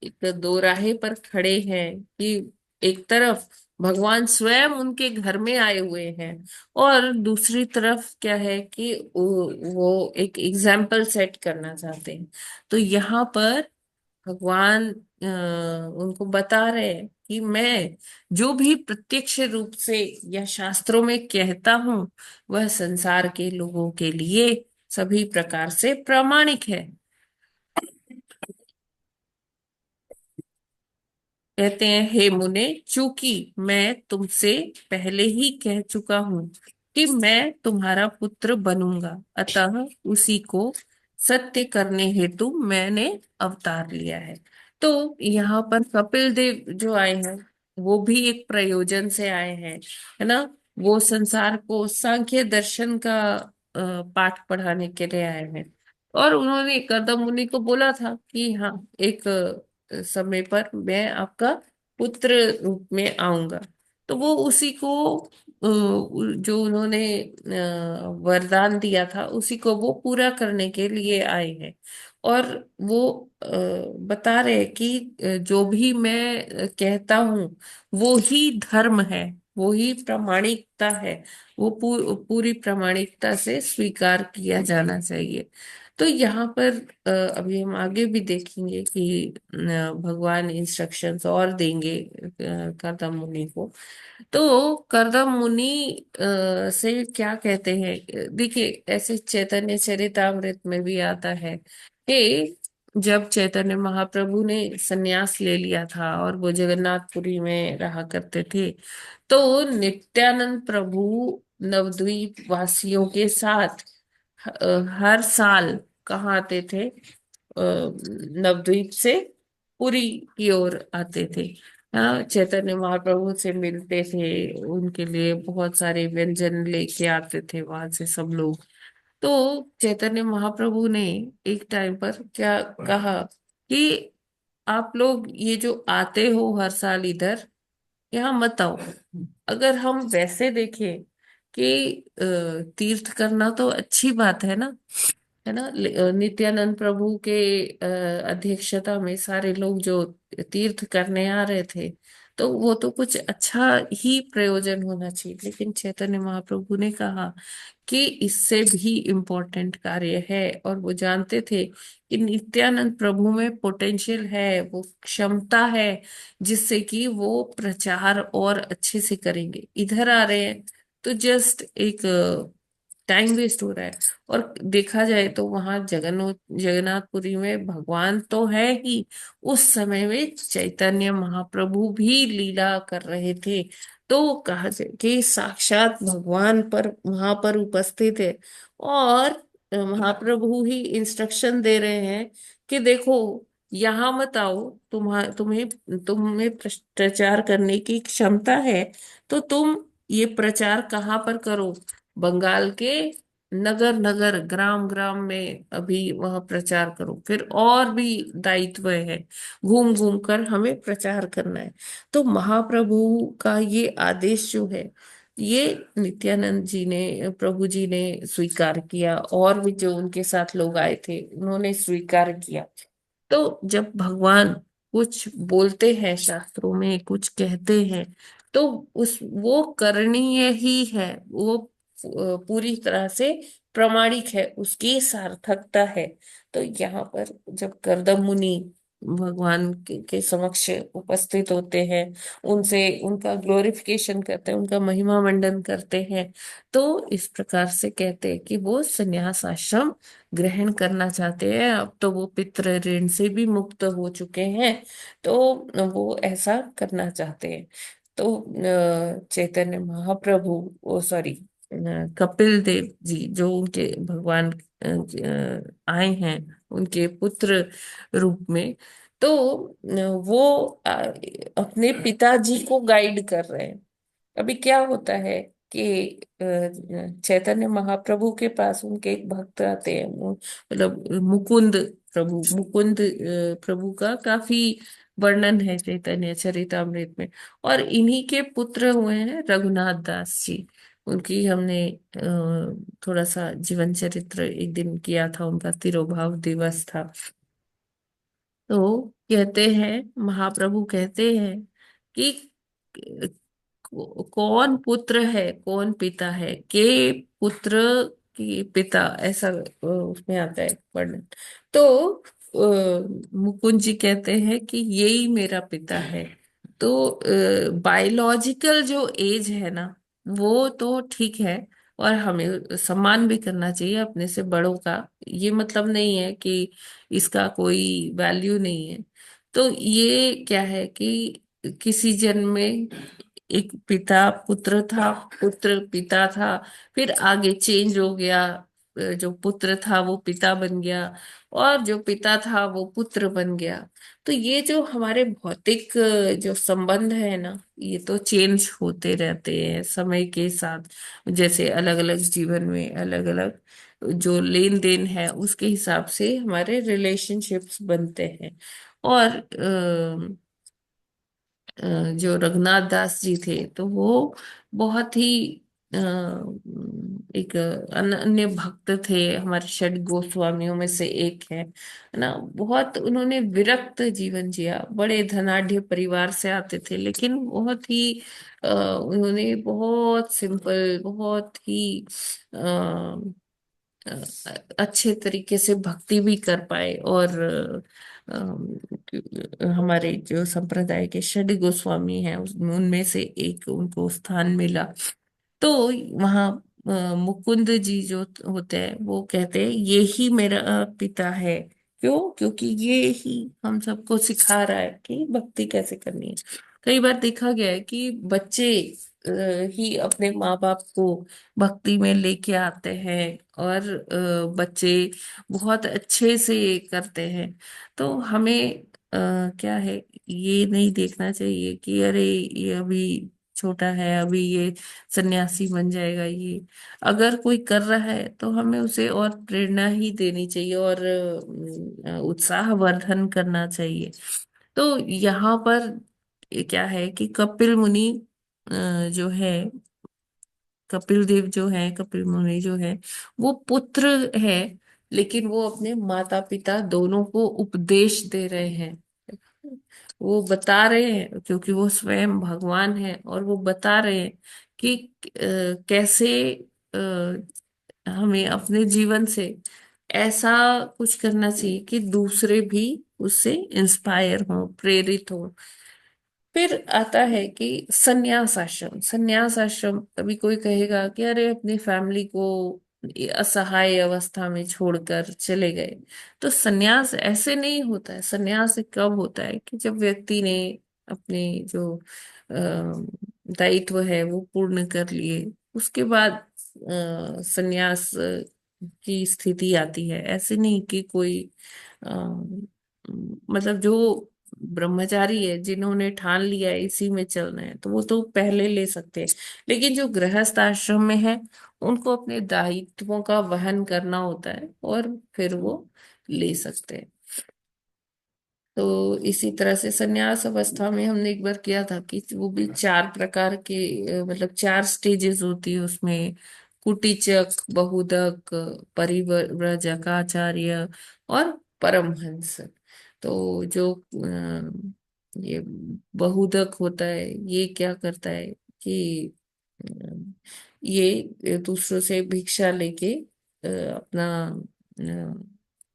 एक दोराहे पर खड़े हैं कि एक तरफ भगवान स्वयं उनके घर में आए हुए हैं, और दूसरी तरफ क्या है कि वो एक एग्जाम्पल सेट करना चाहते हैं। तो यहाँ पर भगवान उनको बता रहे हैं कि मैं जो भी प्रत्यक्ष रूप से या शास्त्रों में कहता हूं वह संसार के लोगों के लिए सभी प्रकार से प्रामाणिक है। कहते हैं, हे मुने, चूंकि मैं तुमसे पहले ही कह चुका हूं कि मैं तुम्हारा पुत्र बनूंगा, अतः उसी को सत्य करने हेतु मैंने अवतार लिया है। तो यहाँ पर कपिल देव जो आए हैं वो भी एक प्रयोजन से आए हैं, है ना। वो संसार को सांख्य दर्शन का पाठ पढ़ाने के लिए आए हैं, और उन्होंने कर्दम मुनि को बोला था कि हाँ, एक समय पर मैं आपका पुत्र रूप में आऊंगा। तो वो उसी को जो उन्होंने वरदान दिया था उसी को वो पूरा करने के लिए आए हैं। और वो बता रहे हैं कि जो भी मैं कहता हूँ वो ही धर्म है, वो ही प्रामाणिकता है, वो पूरी प्रामाणिकता से स्वीकार किया जाना चाहिए। तो यहाँ पर अभी हम आगे भी देखेंगे कि भगवान इंस्ट्रक्शंस और देंगे कर्दम मुनि को। तो कर्दम मुनि से क्या कहते हैं, देखिए ऐसे चैतन्य चरितामृत में भी आता है कि जब चैतन्य महाप्रभु ने संन्यास ले लिया था और वो जगन्नाथपुरी में रहा करते थे, तो नित्यानंद प्रभु नवद्वीप वासियों के साथ हर साल कहाँ आते थे, नवद्वीप से पुरी की ओर आते थे। हाँ, चैतन्य महाप्रभु से मिलते थे, उनके लिए बहुत सारे व्यंजन लेके आते थे वहां से सब लोग। तो चैतन्य महाप्रभु ने एक टाइम पर क्या कहा कि आप लोग ये जो आते हो हर साल इधर, यहाँ मत आओ। अगर हम वैसे देखें कि तीर्थ करना तो अच्छी बात है ना, नित्यानंद प्रभु के अध्यक्षता में सारे लोग जो तीर्थ करने आ रहे थे, तो वो तो कुछ अच्छा ही प्रयोजन होना चाहिए। लेकिन चैतन्य महाप्रभु ने कहा कि इससे भी इम्पोर्टेंट कार्य है, और वो जानते थे कि नित्यानंद प्रभु में पोटेंशियल है, वो क्षमता है जिससे कि वो प्रचार और अच्छे से करेंगे। इधर आ रहे हैं तो जस्ट एक टाइम वेस्ट हो रहा है। और देखा जाए तो वहां जगन्नाथपुरी में भगवान तो है ही, उस समय में चैतन्य महाप्रभु भी लीला कर रहे थे। तो कहा जाए कि साक्षात भगवान पर वहां पर उपस्थित है, और महाप्रभु ही इंस्ट्रक्शन दे रहे हैं कि देखो, यहाँ मत आओ, तुम्हें तुम्हें प्रचार करने की क्षमता है, तो तुम ये प्रचार कहाँ पर करो, बंगाल के नगर नगर ग्राम ग्राम में अभी वहां प्रचार करो। फिर और भी दायित्व है, घूम घूम कर हमें प्रचार करना है। तो महाप्रभु का ये आदेश जो है, ये नित्यानंद जी ने, प्रभु जी ने स्वीकार किया, और भी जो उनके साथ लोग आए थे उन्होंने स्वीकार किया। तो जब भगवान कुछ बोलते हैं, शास्त्रों में कुछ कहते हैं, तो उस वो करणीय ही है, वो पूरी तरह से प्रामाणिक है, उसकी सार्थकता है। तो यहाँ पर जब कर्दम मुनि भगवान के समक्ष उपस्थित होते हैं, उनसे उनका ग्लोरिफिकेशन करते हैं, उनका महिमा मंडन करते हैं, तो इस प्रकार से कहते हैं कि वो संन्यास आश्रम ग्रहण करना चाहते हैं। अब तो वो पितृ ऋण से भी मुक्त हो चुके हैं, तो वो ऐसा करना चाहते हैं। तो चैतन्य महाप्रभु, ओ सॉरी, कपिल देव जी जो उनके भगवान आए हैं उनके पुत्र रूप में, तो वो अपने पिताजी को गाइड कर रहे हैं। अभी क्या होता है कि चैतन्य महाप्रभु के पास उनके एक भक्त आते हैं, मतलब मुकुंद प्रभु, मुकुंद प्रभु का काफी वर्णन है चैतन्य चरितामृत में। और इन्हीं के पुत्र हुए हैं रघुनाथ दास जी। उनकी हमने थोड़ा सा जीवन चरित्र एक दिन किया था, उनका तिरोभाव दिवस था। तो कहते हैं, महाप्रभु कहते हैं कि कौन पुत्र है कौन पिता है, के पुत्र की पिता, ऐसा उसमें आता है वर्णन। तो मुकुंद जी कहते हैं कि यही मेरा पिता है। तो बायोलॉजिकल जो एज है ना, वो तो ठीक है, और हमें सम्मान भी करना चाहिए अपने से बड़ों का। ये मतलब नहीं है कि इसका कोई वैल्यू नहीं है। तो ये क्या है कि किसी जन्म में एक पिता पुत्र था, पुत्र पिता था, फिर आगे चेंज हो गया, जो पुत्र था वो पिता बन गया, और जो पिता था वो पुत्र बन गया। तो ये जो हमारे भौतिक जो संबंध है ना, ये तो चेंज होते रहते हैं समय के साथ। जैसे अलग अलग जीवन में अलग अलग जो लेन देन है, उसके हिसाब से हमारे रिलेशनशिप्स बनते हैं। और जो रघुनाथ दास जी थे, तो वो बहुत ही अ, एक अनन्य भक्त थे, हमारे षड गोस्वामियों में से एक है ना। बहुत उन्होंने विरक्त जीवन जिया, बड़े धनाढ्य परिवार से आते थे, लेकिन बहुत ही उन्होंने बहुत सिंपल, बहुत ही अच्छे तरीके से भक्ति भी कर पाए। और हमारे जो संप्रदाय के षड गोस्वामी हैं, उनमें से एक उनको स्थान मिला। तो वहाँ मुकुंद जी जो होते हैं, वो कहते हैं ये ही मेरा पिता है। क्यों? क्योंकि ये ही हम सबको सिखा रहा है कि भक्ति कैसे करनी है। कई बार देखा गया है कि बच्चे ही अपने माँ बाप को भक्ति में लेके आते हैं, और बच्चे बहुत अच्छे से करते हैं। तो हमें क्या है, ये नहीं देखना चाहिए कि अरे ये अभी छोटा है, अभी ये सन्यासी बन जाएगा। ये अगर कोई कर रहा है तो हमें उसे और प्रेरणा ही देनी चाहिए, और उत्साहवर्धन करना चाहिए। तो यहाँ पर क्या है कि कपिल मुनि जो है, कपिल देव जो है, कपिल मुनि जो है, वो पुत्र है, लेकिन वो अपने माता पिता दोनों को उपदेश दे रहे हैं। वो बता रहे हैं, क्योंकि वो स्वयं भगवान है, और वो बता रहे हैं कि कैसे हमें अपने जीवन से ऐसा कुछ करना चाहिए कि दूसरे भी उससे इंस्पायर हो, प्रेरित हो। फिर आता है कि संन्यास आश्रम। संन्यास आश्रम, कभी कोई कहेगा कि अरे अपनी फैमिली को असहाय अवस्था में छोड़कर चले गए। तो संन्यास ऐसे नहीं होता है। संन्यास कब होता है कि जब व्यक्ति ने अपने जो दायित्व है वो पूर्ण कर लिए, उसके बाद संन्यास की स्थिति आती है। ऐसे नहीं कि कोई मतलब जो ब्रह्मचारी है, जिन्होंने ठान लिया है इसी में चलना है, तो वो तो पहले ले सकते हैं। लेकिन जो गृहस्थ आश्रम में है, उनको अपने दायित्वों का वहन करना होता है, और फिर वो ले सकते हैं। तो इसी तरह से संन्यास अवस्था में हमने एक बार किया था कि वो भी चार प्रकार के मतलब चार स्टेजेस होती है उसमें। कुटीचक, बहुदक, परिव्रजकाचार्य और परमहंस। तो जो ये बहुदक होता है, ये क्या करता है कि ये दूसरों से भिक्षा लेके अपना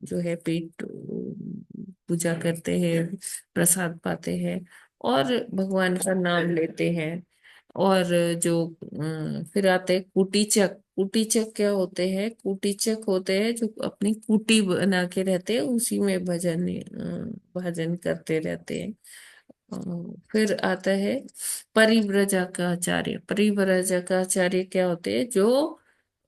जो है पेट पूजा करते हैं, प्रसाद पाते हैं, और भगवान का नाम लेते हैं। और जो फिर आते हैं कुटीचक। कुटीचक क्या होते हैं? कुटीचक होते हैं जो अपनी कुटी बना के रहते हैं, उसी में भजन करते रहते हैं। अ, फिर आता है परिव्रजकाचार्य। परिव्रजकाचार्य क्या होते हैं? जो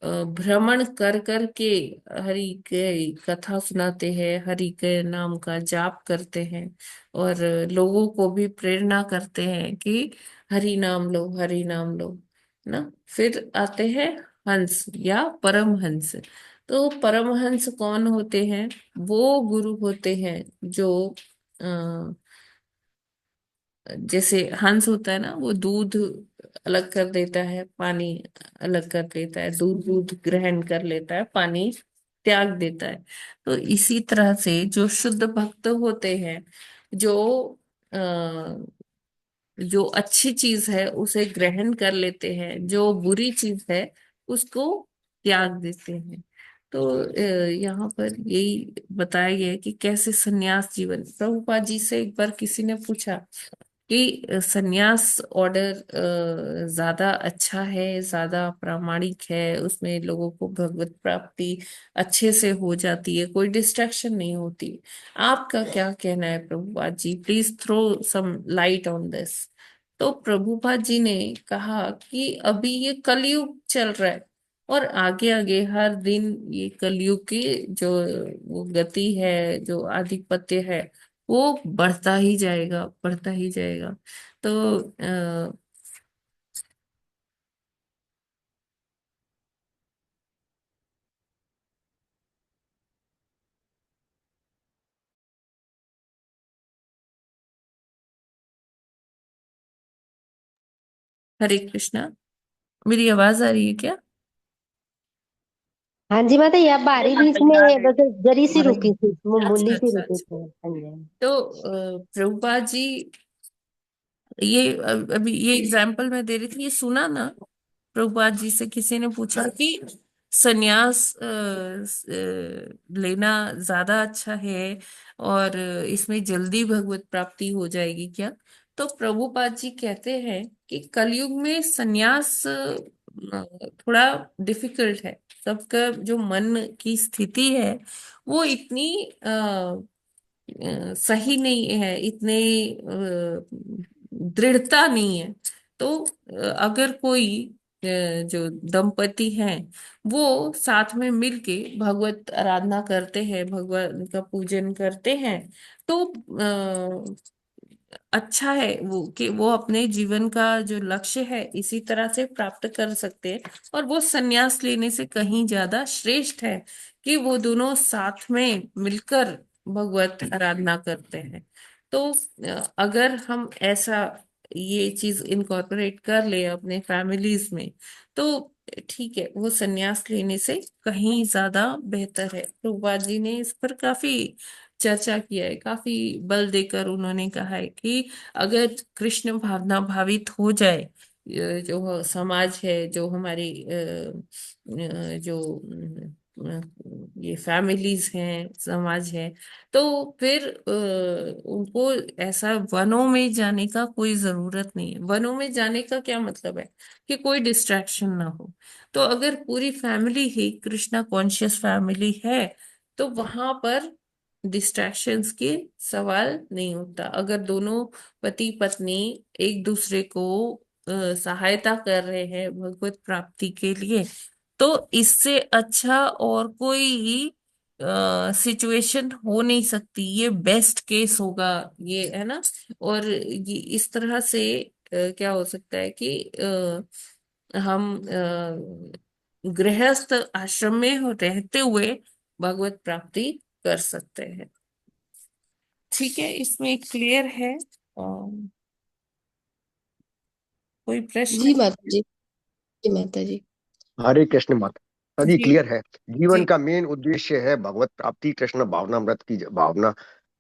भ्रमण कर कर के हरि के कथा सुनाते हैं, हरि के नाम का जाप करते हैं, और लोगों को भी प्रेरणा करते हैं कि हरि नाम लो, हरि नाम लो। ना। फिर आते हैं हंस या परमहंस। तो परमहंस कौन होते हैं? वो गुरु होते हैं जो जैसे हंस होता है ना, वो दूध अलग कर देता है, पानी अलग कर देता है, दूध दूध ग्रहण कर लेता है, पानी त्याग देता है। तो इसी तरह से जो शुद्ध भक्त होते हैं, जो अ, जो अच्छी चीज है उसे ग्रहण कर लेते हैं, जो बुरी चीज है उसको त्याग देते हैं। तो यहाँ पर यही बताया गया है कि कैसे सन्यास जीवन। प्रभुपाद जी से एक बार किसी ने पूछा कि सन्यास ऑर्डर ज्यादा अच्छा है, ज्यादा प्रामाणिक है, उसमें लोगों को भगवत प्राप्ति अच्छे से हो जाती है, कोई डिस्ट्रैक्शन नहीं होती। आपका क्या कहना है Prabhupad ji? Please throw some light on this. तो प्रभुपाद जी ने कहा कि अभी ये कलयुग चल रहा है, और आगे आगे हर दिन ये कलयुग की जो वो गति है, जो आधिपत्य है, वो बढ़ता ही जाएगा, बढ़ता ही जाएगा। तो हरे कृष्णा। मेरी आवाज आ रही है क्या? हाँ जी माता, ये अब आ रही, बीच में बस जरी सी रुकी थी, अच्छा मामूली सी अच्छा रुकी अच्छा। थी। हाँ जी। तो प्रभुपाद जी, ये अभी ये एग्जाम्पल मैं दे रही थी, ये सुना ना? प्रभुपाद जी से किसी ने पूछा कि सन्यास लेना ज्यादा अच्छा है और इसमें जल्दी भगवत प्राप्ति हो जाएगी क्या? तो प्रभुपाद जी कहते हैं कि कलयुग में सन्यास थोड़ा डिफिकल्ट है। सबका जो मन की स्थिति है वो इतनी सही नहीं है, इतने दृढ़ता नहीं है। तो अगर कोई जो दंपति हैं वो साथ में मिलके भगवत आराधना करते हैं, भगवान का पूजन करते हैं, तो अच्छा है वो कि वो अपने जीवन का जो लक्ष्य है इसी तरह से प्राप्त कर सकते हैं। और वो संन्यास लेने से कहीं ज्यादा श्रेष्ठ है कि वो दोनों साथ में मिलकर भगवत आराधना करते हैं। तो अगर हम ऐसा ये चीज इनकॉर्पोरेट कर ले अपने फैमिलीज में, तो ठीक है, वो संन्यास लेने से कहीं ज्यादा बेहतर है। प्रभुपाद जी ने इस पर काफी चर्चा किया है, काफी बल देकर उन्होंने कहा है कि अगर कृष्ण भावना भावित हो जाए, जो समाज है, जो हमारी जो ये फैमिलीज हैं, समाज है, तो फिर उनको ऐसा वनों में जाने का कोई जरूरत नहीं है। वनों में जाने का क्या मतलब है? कि कोई डिस्ट्रैक्शन ना हो। तो अगर पूरी फैमिली ही कृष्णा कॉन्शियस फैमिली है, तो वहां पर डिस्ट्रैक्शंस के सवाल नहीं होता। अगर दोनों पति पत्नी एक दूसरे को सहायता कर रहे हैं भगवत प्राप्ति के लिए, तो इससे अच्छा और कोई सिचुएशन हो नहीं सकती। ये बेस्ट केस होगा, ये है ना। और ये इस तरह से क्या हो सकता है कि हम गृहस्थ आश्रम में रहते हुए भगवत प्राप्ति कर सकते हैं। ठीक है, इसमें क्लियर है? कोई प्रश्न? जी माता जी। जी माता जी। हरे कृष्ण माता जी, जी क्लियर है। जीवन जी। का मेन उद्देश्य है भगवत प्राप्ति। कृष्ण भावनामृत की भावना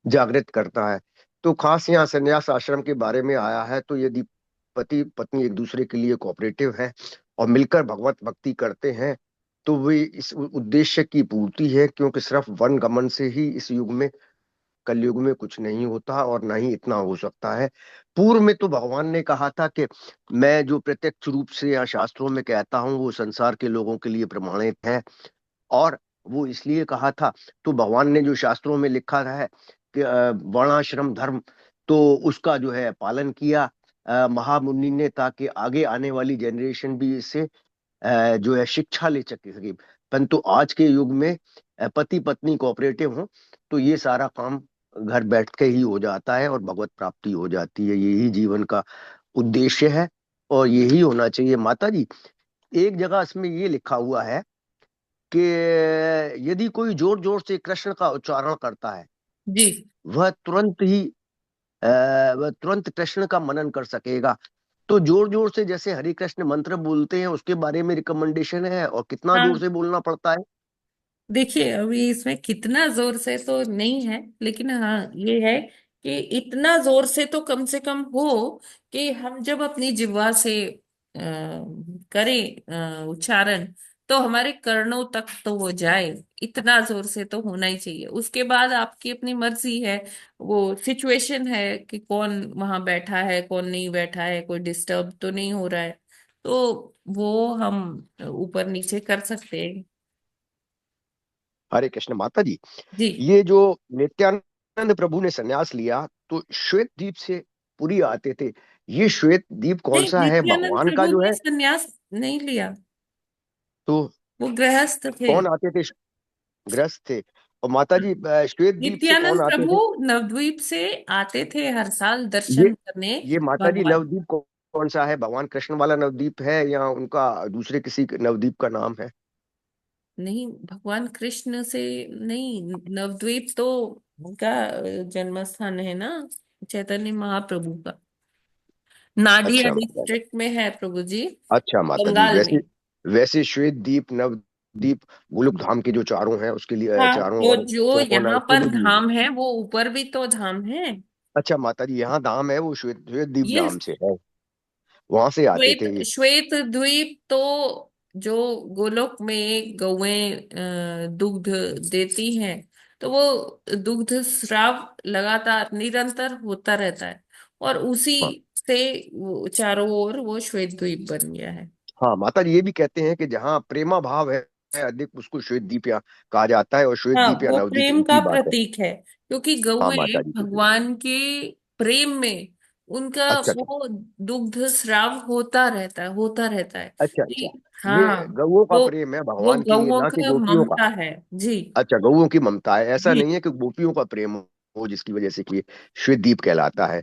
जागृत करता है। तो खास यहाँ संन्यास आश्रम के बारे में आया है। तो यदि पति पत्नी एक दूसरे के लिए कोऑपरेटिव हैं और मिलकर भगवत भक्ति करते हैं, तो वे इस उद्देश्य की पूर्ति है। क्योंकि सिर्फ वन गमन से ही इस युग में, कलयुग में कुछ नहीं होता और ना ही इतना हो सकता है। पूर्व में तो भगवान ने कहा था कि मैं जो प्रत्यक्ष रूप से या शास्त्रों में कहता हूँ वो संसार के लोगों के लिए प्रमाणित है। और वो इसलिए कहा था, तो भगवान ने जो शास्त्रों में लिखा है कि वर्णाश्रम धर्म, तो उसका जो है पालन किया महामुनि ने, ताकि आगे आने वाली जनरेशन भी इससे जो है शिक्षा ले सके। परंतु आज के युग में पति पत्नी कोऑपरेटिव हो तो ये सारा काम घर बैठ के ही हो जाता है और भगवत प्राप्ति हो जाती है। यही जीवन का उद्देश्य है। और यही होना चाहिए माता जी। एक जगह इसमें ये लिखा हुआ है कि यदि कोई जोर जोर से कृष्ण का उच्चारण करता है, जी वह तुरंत ही अ, वह तुरंत कृष्ण का मनन कर सकेगा। तो जोर जोर से जैसे हरे कृष्ण मंत्र बोलते हैं, उसके बारे में रिकमेंडेशन है, और कितना जोर हाँ, से बोलना पड़ता है? देखिए अभी इसमें कितना जोर से तो नहीं है, लेकिन हाँ ये है कि इतना जोर से कम हो कि हम जब अपनी जिह्वा से करें उच्चारण, तो हमारे कर्णों तक तो वो जाए। इतना जोर से तो होना ही चाहिए। उसके बाद आपकी अपनी मर्जी है, वो सिचुएशन है कि कौन वहां बैठा है कौन नहीं बैठा है, कोई डिस्टर्ब तो नहीं हो रहा है, तो वो हम ऊपर नीचे कर सकते हैं। हरे कृष्ण माता जी। जी ये जो नित्यानंद प्रभु ने संन्यास लिया तो श्वेत द्वीप से पुरी आते थे। ये श्वेत द्वीप कौन नहीं, सा है, नित्यानंद भगवान का प्रभु जो ने है? संन्यास नहीं लिया, तो वो गृहस्थ थे। कौन आते थे? ग्रस्त थे। और माता जी श्वेत द्वीप से कौन नित्यानंद आते प्रभु थे? नवद्वीप से आते थे हर साल ये दर्शन करने ये माता जी भगवान। नवद्वीप कौन सा है? भगवान कृष्ण वाला नवद्वीप है या उनका दूसरे किसी नवद्वीप का नाम है? नहीं, भगवान कृष्ण से नहीं, नवद्वीप तो उनका जन्म स्थान है ना, चैतन्य महाप्रभु का। नाडिया अच्छा माता जी। डिस्ट्रिक्ट में है प्रभु जी, अच्छा माता जी। बंगाल वैसे में। वैसे श्वेत द्वीप नवद्वीप गोलोक धाम के जो चारों हैं उसके लिए, हाँ, चारों तो और जो क्या कौन है यहाँ उसके पर लिए भी है? धाम है वो ऊपर भी तो धाम है। अच्छा माता जी, यहाँ धाम है वो श्वेत श्वेत द्वीप ये नाम से है, वहां से आते श्वेत थे ये? श्वेत द्वीप तो जो गोलोक में गौएं दुग्ध देती हैं, तो वो दुग्ध स्राव लगातार निरंतर होता रहता है, और उसी हाँ। से वो चारों ओर वो श्वेत द्वीप बन गया है। हाँ माता जी, ये भी कहते हैं कि जहाँ प्रेमा भाव है अधिक, उसको श्वेत द्वीप या कहा जाता है, और श्वेत हाँ, द्वीप या वो नवद्वीप प्रेम एक का ही बात है। प्रतीक है, क्योंकि हाँ गौएं माता जी ठीक है। भगवान के प्रेम में उनका अच्छा अच्छा। वो दुग्ध स्राव होता रहता है अच्छा अच्छा। कि ये हाँ, गौओं का वो प्रेम है वो भगवान के लिए, गौओं ना कि का गोपियों का। ममता है। जी अच्छा, गौओं की ममता है, ऐसा जी नहीं है कि गोपियों का प्रेम हो जिसकी वजह से कि ये श्वेत द्वीप कहलाता है,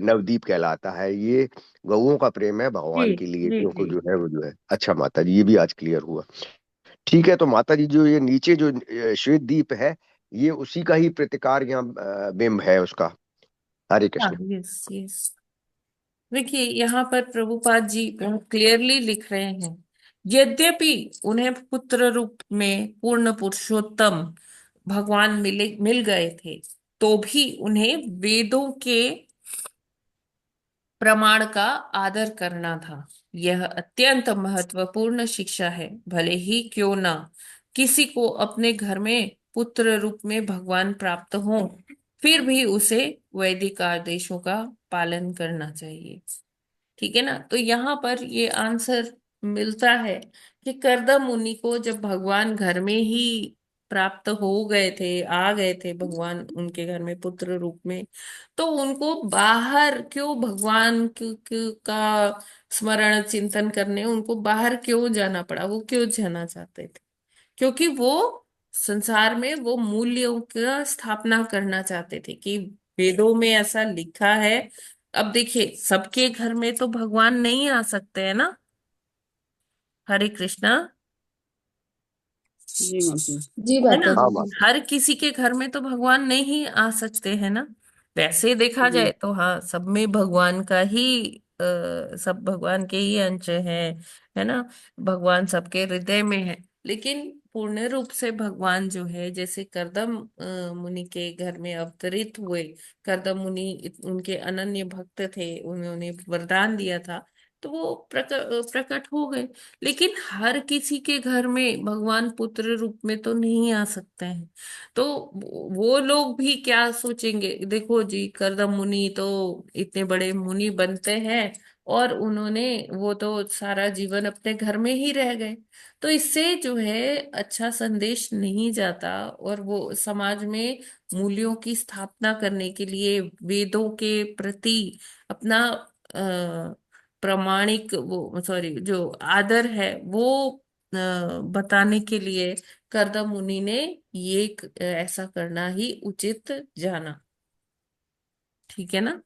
नवद्वीप कहलाता है। ये गौओं का प्रेम है जी भगवान के लिए, जी क्योंकि जी। जो है वो जो है। अच्छा माता जी, ये भी आज क्लियर हुआ। ठीक है, तो माता जी जो ये नीचे जो श्वेत द्वीप है, ये उसी का ही प्रतिकार या बिंब है उसका? हरे हाँ, कृष्ण। Yes yes. देखिए यहाँ पर प्रभुपाद जी बहुत क्लियरली लिख रहे हैं, यद्यपि उन्हें पुत्र रूप में पूर्ण पुरुषोत्तम भगवान मिल गए थे, तो भी उन्हें वेदों के प्रमाण का आदर करना था। यह अत्यंत महत्वपूर्ण शिक्षा है। भले ही क्यों ना किसी को अपने घर में पुत्र रूप में भगवान प्राप्त हो, फिर भी उसे वैदिक आदेशों का पालन करना चाहिए। ठीक है ना, तो यहाँ पर ये आंसर मिलता है कि करदम मुनि को जब भगवान घर में ही प्राप्त हो गए थे, आ गए थे भगवान उनके घर में पुत्र रूप में, तो उनको बाहर क्यों भगवान का स्मरण चिंतन करने उनको बाहर क्यों जाना पड़ा, वो क्यों जाना चाहते थे? क्योंकि वो संसार में वो मूल्यों का स्थापना करना चाहते थे कि वेदों में ऐसा लिखा है। अब देखिए, सबके घर में तो भगवान नहीं आ सकते हैं ना। हरे कृष्णा। जी माता। जी है ना, माता हाँ जी। माता। हर किसी के घर में तो भगवान नहीं आ सकते हैं ना। वैसे देखा जी जाए तो हाँ, सब में भगवान का ही सब भगवान के ही अंश हैं, है ना। भगवान सबके हृदय में है, लेकिन पूर्ण रूप से भगवान जो है, जैसे करदम मुनि के घर में अवतरित हुए। करदम मुनि उनके अनन्य भक्त थे, उन्होंने वरदान दिया था, तो वो प्रकट हो गए। लेकिन हर किसी के घर में भगवान पुत्र रूप में तो नहीं आ सकते हैं। तो वो लोग भी क्या सोचेंगे? देखो जी, करदम मुनि तो इतने बड़े मुनि बनते हैं, और उन्होंने वो तो सारा जीवन अपने घर में ही रह गए। तो इससे जो है अच्छा संदेश नहीं जाता, और वो समाज में मूल्यों की स्थापना करने के लिए वेदों के प्रति अपना प्रामाणिक वो सॉरी जो आदर है वो बताने के लिए करदम मुनि ने ये ऐसा करना ही उचित जाना। ठीक है ना।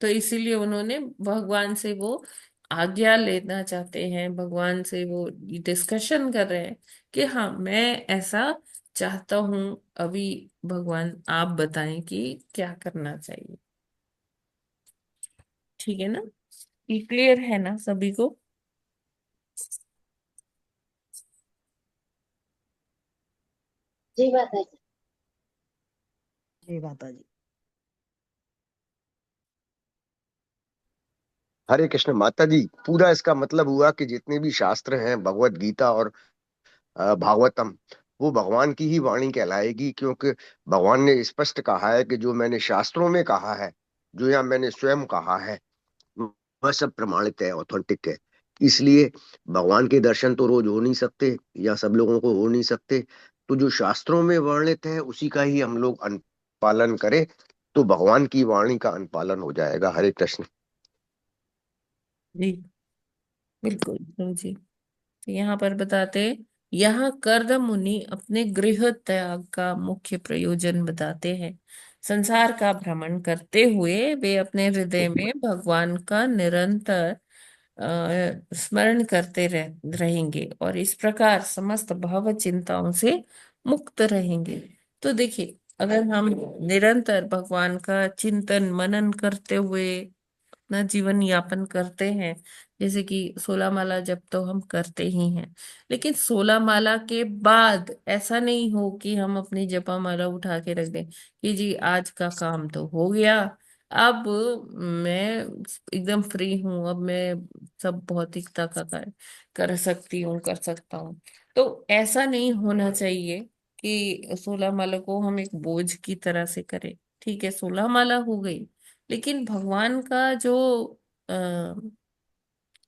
तो इसीलिए उन्होंने भगवान से वो आज्ञा लेना चाहते हैं, भगवान से वो डिस्कशन कर रहे हैं कि हाँ मैं ऐसा चाहता हूं। अभी भगवान आप बताएं कि क्या करना चाहिए। ठीक है ना? ये क्लियर है ना सभी को? जी माता जी। जय माता जी। हरे कृष्ण माता जी, पूरा इसका मतलब हुआ कि जितने भी शास्त्र हैं, भगवत गीता और भागवतम, वो भगवान की ही वाणी कहलाएगी, क्योंकि भगवान ने स्पष्ट कहा है कि जो मैंने शास्त्रों में कहा है, जो या मैंने स्वयं कहा है, वह सब प्रमाणित है, ऑथेंटिक है। इसलिए भगवान के दर्शन तो रोज हो नहीं सकते या सब लोगों को हो नहीं सकते, तो जो शास्त्रों में वर्णित है उसी का ही हम लोग अनुपालन करें, तो भगवान की वाणी का अनुपालन हो जाएगा। हरे कृष्ण। जी बिल्कुल प्रभु जी। तो यहाँ पर बताते, यहाँ कर्द मुनि अपने गृह त्याग का मुख्य प्रयोजन बताते हैं। संसार का भ्रमण करते हुए वे अपने हृदय में भगवान का निरंतर स्मरण करते रहेंगे और इस प्रकार समस्त भव चिंताओं से मुक्त रहेंगे। तो देखिए, अगर हम निरंतर भगवान का चिंतन मनन करते हुए अपना जीवन यापन करते हैं, जैसे कि 16 माला जब तो हम करते ही हैं, लेकिन 16 माला के बाद ऐसा नहीं हो कि हम अपनी जपा माला उठा के रख दें कि जी आज का काम तो हो गया, अब मैं एकदम फ्री हूं, अब मैं सब भौतिकता का कार्य कर सकती हूँ, कर सकता हूँ। तो ऐसा नहीं होना चाहिए कि 16 माला को हम एक बोझ की तरह से करें। ठीक है, 16 माला हो गई, लेकिन भगवान का जो आ,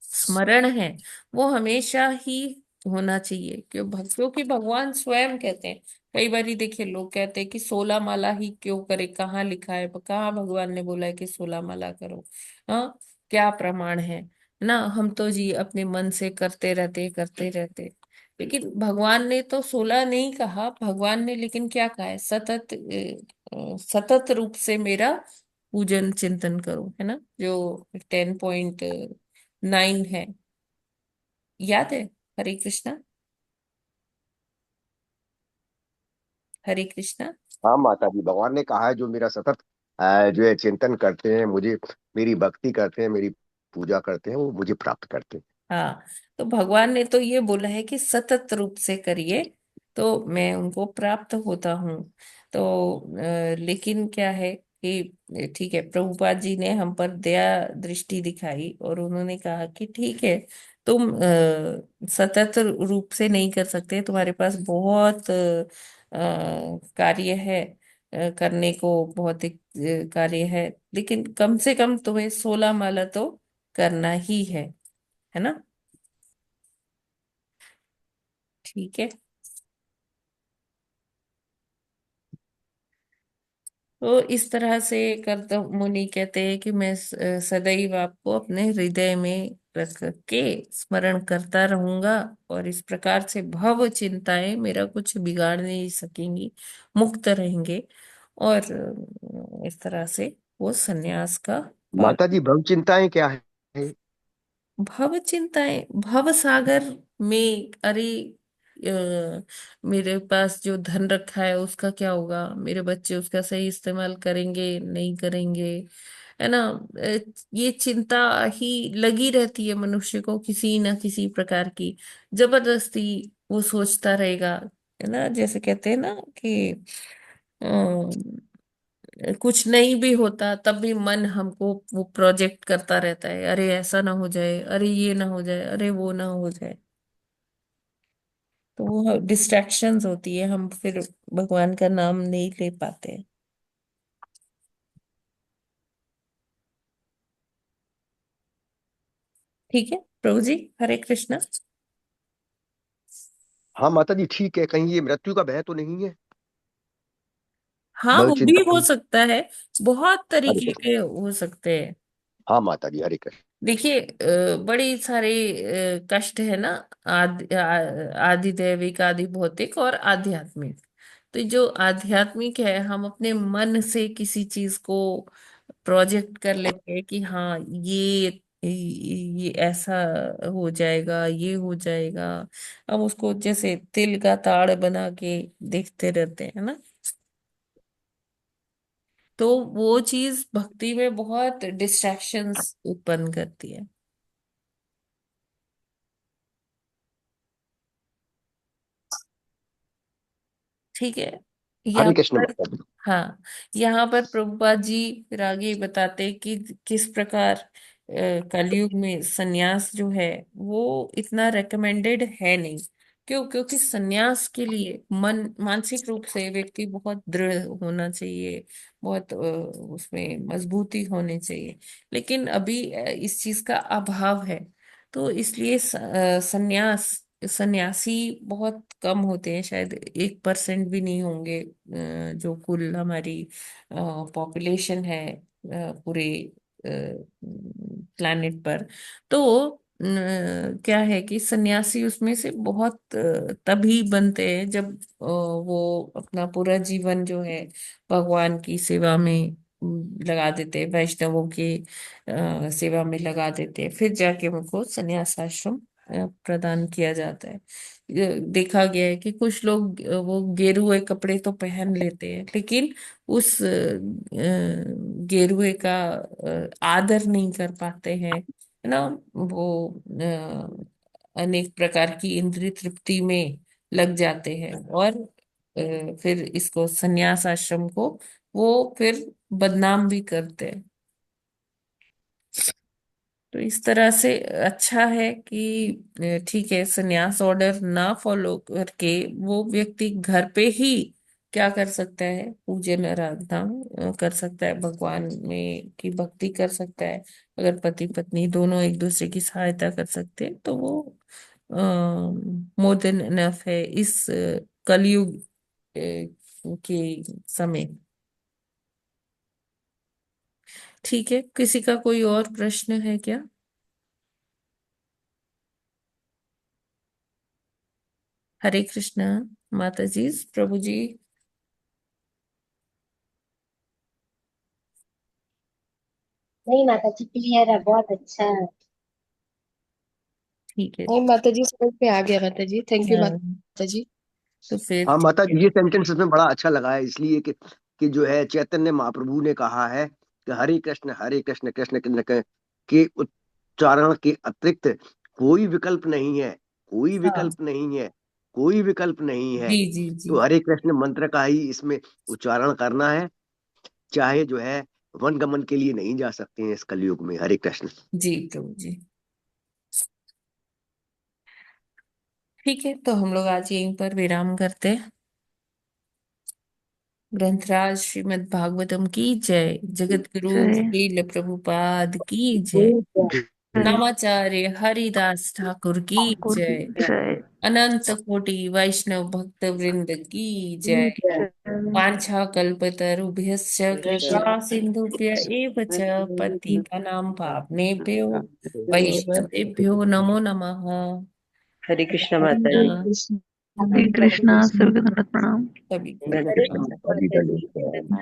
स्मरण है वो हमेशा ही होना चाहिए। क्योंकि भगवान स्वयं कहते हैं, कई बार देखिए लोग कहते हैं कि 16 माला ही क्यों करे, कहाँ लिखा है, कहाँ भगवान ने बोला है कि 16 माला करो। हाँ, क्या प्रमाण है ना? हम तो जी अपने मन से करते रहते, लेकिन भगवान ने तो 16 नहीं कहा। भगवान ने लेकिन क्या कहा है? सतत रूप से मेरा पूजन चिंतन करो, है ना? जो 10.9 है, याद है? हरे कृष्णा, हरे कृष्णा। हाँ माता जी, भगवान ने कहा है जो मेरा सतत जो है चिंतन करते हैं, मुझे मेरी भक्ति करते हैं, मेरी पूजा करते हैं, वो मुझे प्राप्त करते हैं। हाँ, तो भगवान ने तो ये बोला है कि सतत रूप से करिए तो मैं उनको प्राप्त होता हूँ। तो लेकिन क्या है कि ठीक है, प्रभुपाद जी ने हम पर दया दृष्टि दिखाई और उन्होंने कहा कि ठीक है, तुम सतत रूप से नहीं कर सकते, तुम्हारे पास बहुत कार्य है, करने को भौतिक कार्य है, लेकिन कम से कम तुम्हें 16 माला तो करना ही है ना? ठीक है। तो इस तरह से कर्दम मुनि कहते हैं कि मैं सदैव आपको अपने हृदय में रख के स्मरण करता रहूंगा और इस प्रकार से भव चिंताएं मेरा कुछ बिगाड़ नहीं सकेंगी, मुक्त रहेंगे। और इस तरह से वो सन्यास का माता पालन। जी, भव चिंताएं क्या है? भव चिंताएं, भव सागर में, अरे मेरे पास जो धन रखा है उसका क्या होगा, मेरे बच्चे उसका सही इस्तेमाल करेंगे नहीं करेंगे, है ना? ये चिंता ही लगी रहती है मनुष्य को किसी ना किसी प्रकार की, जबरदस्ती वो सोचता रहेगा, है ना? जैसे कहते हैं ना कि कुछ नहीं भी होता तब भी मन हमको वो प्रोजेक्ट करता रहता है, अरे ऐसा ना हो जाए, अरे ये ना हो जाए, अरे वो ना हो जाए। तो वो डिस्ट्रैक्शंस होती है, हम फिर भगवान का नाम नहीं ले पाते हैं। ठीक है प्रभु जी, हरे कृष्णा। हाँ माता जी, ठीक है, कहीं ये मृत्यु का भय तो नहीं है? हाँ, भव वो भी चिंता हो सकता है, बहुत हरे तरीके कृष्ण। के हो सकते हैं। हाँ माता जी, हरे कृष्ण। देखिए, बड़ी सारे कष्ट है ना, आदि दैविक, आदि भौतिक और आध्यात्मिक। तो जो आध्यात्मिक है, हम अपने मन से किसी चीज को प्रोजेक्ट कर लेते हैं कि हाँ ये ऐसा हो जाएगा, ये हो जाएगा। हम उसको जैसे तिल का ताड़ बना के देखते रहते हैं ना। तो वो चीज भक्ति में बहुत डिस्ट्रैक्शंस उत्पन्न करती है। ठीक है। यहाँ हरे कृष्ण पर, माता जी। हाँ, यहाँ पर प्रभुपाद जी फिर आगे बताते हैं कि किस प्रकार कलयुग में सन्यास जो है वो इतना रेकमेंडेड है नहीं। क्यों? क्योंकि सन्यास के लिए मन मानसिक रूप से व्यक्ति बहुत दृढ़ होना चाहिए, बहुत उसमें मजबूती होनी चाहिए। लेकिन अभी इस चीज का अभाव है। तो इसलिए सन्यास सन्यासी बहुत कम होते हैं, शायद 1% भी नहीं होंगे जो कुल हमारी पॉपुलेशन है पूरे प्लैनेट पर। तो क्या है कि सन्यासी उसमें से बहुत तभी बनते हैं जब वो अपना पूरा जीवन जो है भगवान की सेवा में लगा देते हैं, वैष्णवों की सेवा में लगा देते हैं, फिर जाके उनको सन्यास आश्रम प्रदान किया जाता है। देखा गया है कि कुछ लोग वो गेरुए कपड़े तो पहन लेते हैं, लेकिन उस गेरुए का आदर नहीं कर पाते हैं, है ना। वो अनेक प्रकार की इंद्रिय तृप्ति में लग जाते हैं, और फिर इसको सन्यास आश्रम को वो फिर बदनाम भी करते हैं। तो इस तरह से अच्छा है कि ठीक है, संन्यास ऑर्डर ना फॉलो करके वो व्यक्ति घर पे ही क्या कर सकता है, पूजन आराधना कर सकता है, भगवान में की भक्ति कर सकता है। अगर पति पत्नी दोनों एक दूसरे की सहायता कर सकते हैं तो वो मोर देन इनफ है इस कलयुग के समय। ठीक है, किसी का कोई और प्रश्न है क्या? हरे कृष्णा माता जी, प्रभु जी। नहीं माता जी, क्लियर है, बहुत अच्छा है। ठीक है। नहीं माता जी, समझ में आ गया माता जी, थैंक यू हाँ, माता जी। तो फिर हाँ माता जी, ये सेंटेंस इसमें बड़ा अच्छा लगा है, इसलिए कि जो है चैतन्य महाप्रभु ने कहा है कि हरे कृष्ण कृष्ण कृष्ण के उच्चारण के अतिरिक्त कोई विकल्प नहीं है, कोई हाँ, विकल्प नहीं है, कोई विकल्प नहीं है। जी जी जी। तो हरे कृष्ण मंत्र का ही इसमें उच्चारण करना है, चाहे जो है वन गमन के लिए नहीं जा सकते हैं इस कलयुग में। हरे कृष्ण। जी प्रभु जी। ठीक है, तो हम लोग आज यहीं पर विराम करते हैं। ग्रंथराज श्रीमद् भागवतम की जय। जगत गुरु जय श्रील प्रभुपाद की जय। जय नामाचार्य हरिदास ठाकुर की ठाकुर की जय। जय अनंत कोटि वैष्णव भक्त वृंद की जय। जय। वाञ्छा कल्पतरुभ्यश्च कृपा सिन्धुभ्य एव च पतितानां पावनेभ्यो वैष्णवेभ्यो नमो नमः। हरे कृष्ण माता कृष्ण जी। हरे कृष्णा, सर्वगत प्रणाम। सभी को। हरे कृष्ण।